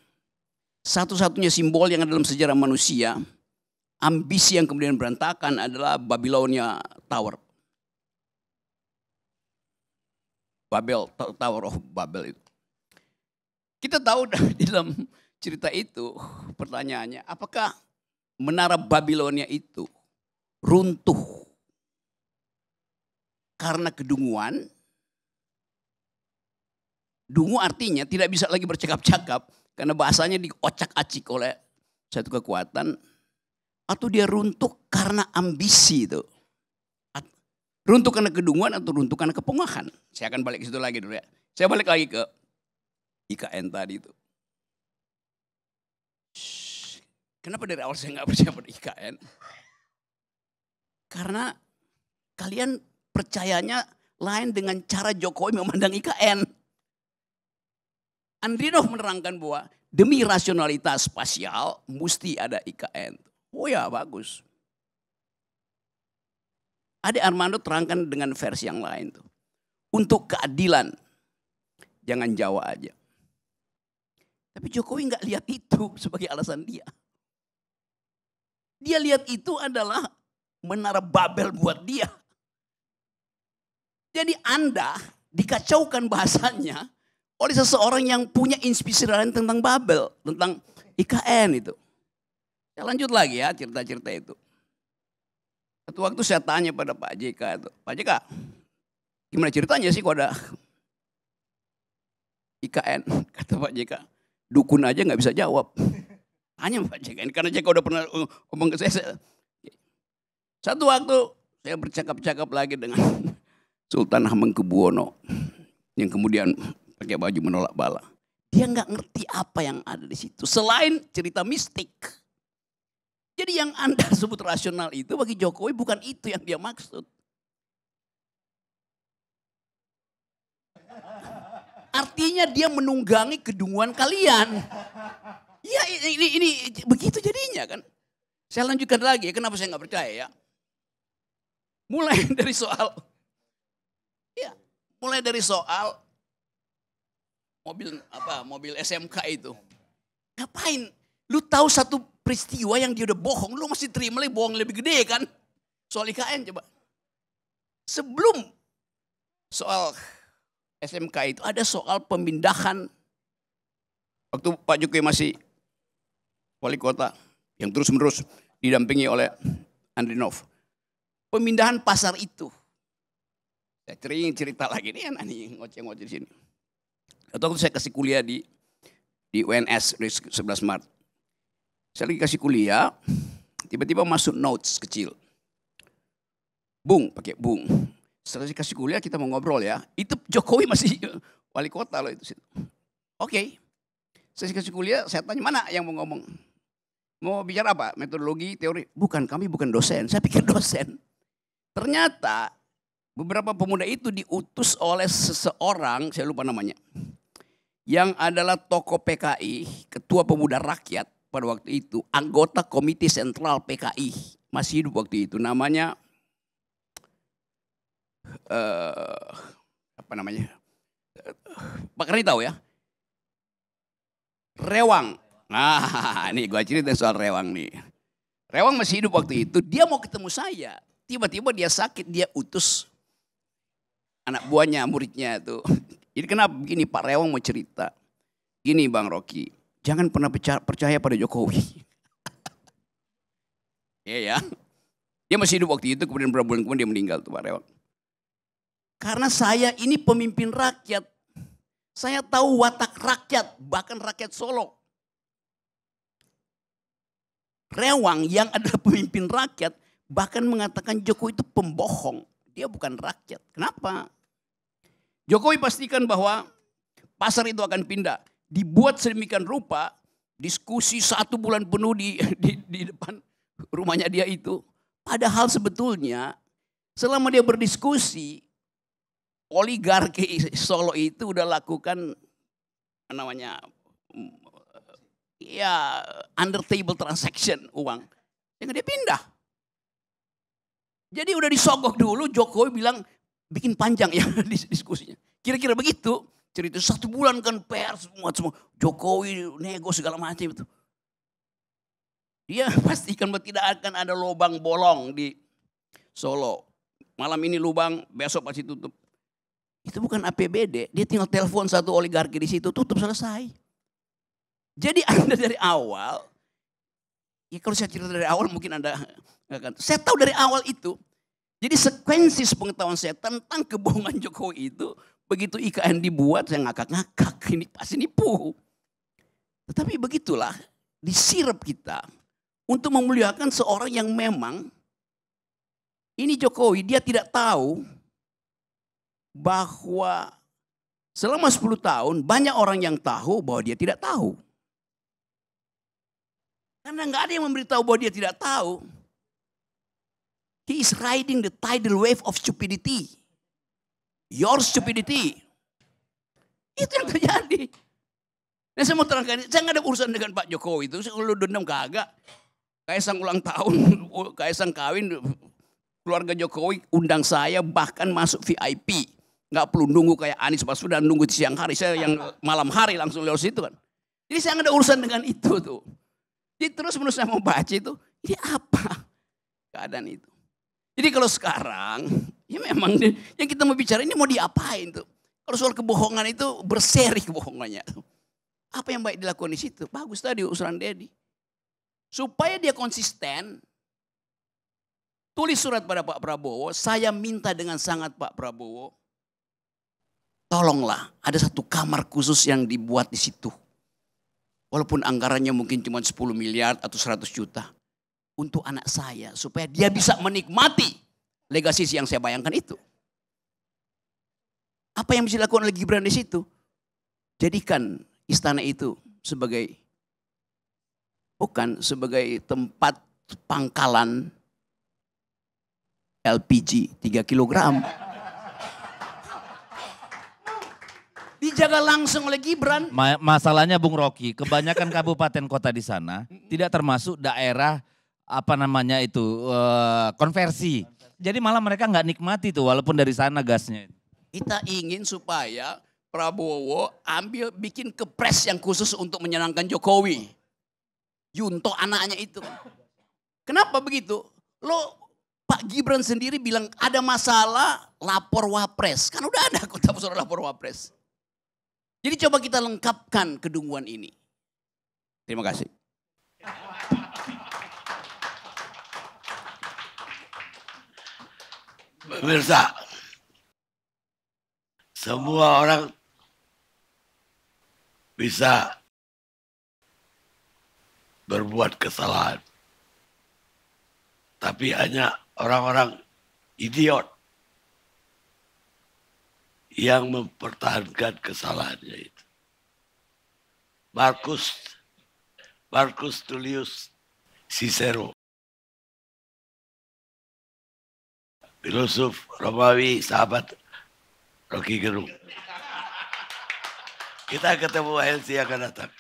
Satu-satunya simbol yang ada dalam sejarah manusia, ambisi yang kemudian berantakan adalah Babylonia Tower. Tower of Babel itu. Kita tahu di dalam cerita itu pertanyaannya, apakah menara Babilonia itu runtuh karena kedunguan? Dungu artinya tidak bisa lagi bercakap-cakap karena bahasanya diocak-acik oleh satu kekuatan. Atau dia runtuh karena ambisi itu. Runtuh karena kedunguan atau runtuh karena kepongahan. Saya akan balik ke situ lagi dulu ya. Saya balik lagi ke IKN tadi itu. Kenapa dari awal saya nggak percaya pada IKN? Karena kalian percayanya lain dengan cara Jokowi memandang IKN. Andrinov menerangkan bahwa demi rasionalitas spasial mesti ada IKN. Oh ya bagus. Ade Armando terangkan dengan versi yang lain tuh. Untuk keadilan jangan Jawa aja. Tapi Jokowi nggak lihat itu sebagai alasan dia. Dia lihat itu adalah menara Babel buat dia. Jadi Anda dikacaukan bahasanya oleh seseorang yang punya inspirasi lain tentang Babel, tentang IKN itu. Saya lanjut lagi ya cerita-cerita itu. Satu waktu saya tanya pada Pak JK itu, Pak JK, gimana ceritanya sih kok ada IKN? Kata Pak JK, dukun aja nggak bisa jawab. Tanya Pak JK, karena JK udah pernah ngomong ke saya. Satu waktu saya bercakap-cakap lagi dengan Sultan Hamengkubuwono yang kemudian pakai baju menolak bala. Dia nggak ngerti apa yang ada di situ selain cerita mistik. Jadi yang Anda sebut rasional itu bagi Jokowi bukan itu yang dia maksud. Artinya dia menunggangi kedunguan kalian. Ya ini begitu jadinya kan. Saya lanjutkan lagi, kenapa saya nggak percaya ya. Mulai dari soal, mobil SMK itu. Ngapain? Lu tahu satu peristiwa yang dia udah bohong, lu masih terima lagi bohong lebih gede kan? Soal IKN coba. Sebelum soal SMK itu ada soal pemindahan. Waktu Pak Jokowi masih wali kota yang terus-menerus didampingi oleh Andrinov. Pemindahan pasar itu. Saya cerita lagi nih anak nih ngoceh-ngoceh di sini. Atau saya kasih kuliah di UNS 11 Maret. Saya lagi kasih kuliah, tiba-tiba masuk notes kecil. Bung, pakai Bung. Setelah kasih kuliah kita mau ngobrol ya. Itu Jokowi masih wali kota loh itu. Oke. Saya kasih kuliah, saya tanya mana yang mau ngomong. Mau bicara apa? Metodologi, teori? Bukan, kami bukan dosen. Saya pikir dosen. Ternyata beberapa pemuda itu diutus oleh seseorang, saya lupa namanya. Yang adalah tokoh PKI, ketua pemuda rakyat pada waktu itu. Anggota komite sentral PKI. Masih hidup waktu itu. Namanya, apa namanya? Pak Karni tahu ya? Rewang. Nah, ini gue cerita soal Rewang nih. Rewang masih hidup waktu itu, dia mau ketemu saya. Tiba-tiba dia sakit, dia utus anak buahnya, muridnya itu. Jadi kenapa begini, Pak Rewang mau cerita. Gini Bang Rocky, jangan pernah percaya pada Jokowi. Iya ya. Dia masih hidup waktu itu, kemudian beberapa bulan kemudian dia meninggal tuh Pak Rewang. Karena saya ini pemimpin rakyat. Saya tahu watak rakyat, bahkan rakyat Solo. Rewang yang adalah pemimpin rakyat bahkan mengatakan Jokowi itu pembohong. Dia bukan rakyat. Kenapa? Jokowi pastikan bahwa pasar itu akan pindah. Dibuat sedemikian rupa, diskusi 1 bulan penuh di depan rumahnya dia itu. Padahal sebetulnya selama dia berdiskusi, oligarki Solo itu udah lakukan namanya ya under table transaction uang. Yang dia pindah. Jadi udah disogok dulu, Jokowi bilang bikin panjang ya diskusinya. Kira-kira begitu. Cerita 1 bulan kan pers semua Jokowi nego segala macam itu. Dia pastikan bahwa tidak akan ada lubang bolong di Solo. Malam ini lubang, besok pasti tutup. Itu bukan APBD, dia tinggal telepon satu oligarki di situ, tutup selesai. Jadi Anda dari awal, ya kalau saya cerita dari awal mungkin Anda akan. Saya tahu dari awal itu. Jadi sekuensi pengetahuan saya tentang kebohongan Jokowi itu, begitu IKN dibuat saya ngakak-ngakak, ini pasti nipu. Tetapi begitulah, disirap kita untuk memuliakan seorang yang memang, ini Jokowi dia tidak tahu bahwa selama 10 tahun banyak orang yang tahu bahwa dia tidak tahu. Karena nggak ada yang memberitahu bahwa dia tidak tahu. He is riding the tidal wave of stupidity. Your stupidity. Itu yang terjadi. Nah, saya mau terangkan, saya nggak ada urusan dengan Pak Jokowi itu. Kalau dendam kagak. Kaisang ulang tahun, Kaisang kawin, keluarga Jokowi undang saya bahkan masuk VIP. Nggak perlu nunggu kayak Anies Baswedan nunggu di siang hari. Saya yang malam hari langsung lewat situ kan. Jadi saya nggak ada urusan dengan itu tuh. Jadi terus menurut saya mau baca itu, ini apa keadaan itu. Jadi kalau sekarang, ya memang yang kita mau bicara ini mau diapain tuh. Kalau soal kebohongan itu berseri kebohongannya. Apa yang baik dilakukan di situ? Bagus tadi usulan Dedi. Supaya dia konsisten, tulis surat pada Pak Prabowo, saya minta dengan sangat Pak Prabowo, tolonglah ada satu kamar khusus yang dibuat di situ. Walaupun anggarannya mungkin cuma 10 miliar atau 100 juta. Untuk anak saya supaya dia bisa menikmati legasi yang saya bayangkan itu. Apa yang bisa dilakukan oleh Gibran di situ? Jadikan istana itu sebagai bukan sebagai tempat pangkalan LPG 3 kilogram. dijaga langsung oleh Gibran. Masalahnya Bung Rocky, kebanyakan kabupaten kota di sana tidak termasuk daerah konversi. Jadi malah mereka nggak nikmati tuh walaupun dari sana gasnya. Kita ingin supaya Prabowo bikin kepres yang khusus untuk menyenangkan Jokowi. Yunto anaknya itu. Kenapa begitu? Pak Gibran sendiri bilang ada masalah lapor wapres. Kan udah ada kota persoalan lapor wapres. Jadi coba kita lengkapkan kedunguan ini. Terima kasih. Pemirsa, semua orang bisa berbuat kesalahan. Tapi hanya orang-orang idiot yang mempertahankan kesalahannya itu. Marcus Tullius Cicero, filosof Romawi, sahabat Rocky Gerung. Kita ketemu LC akan datang.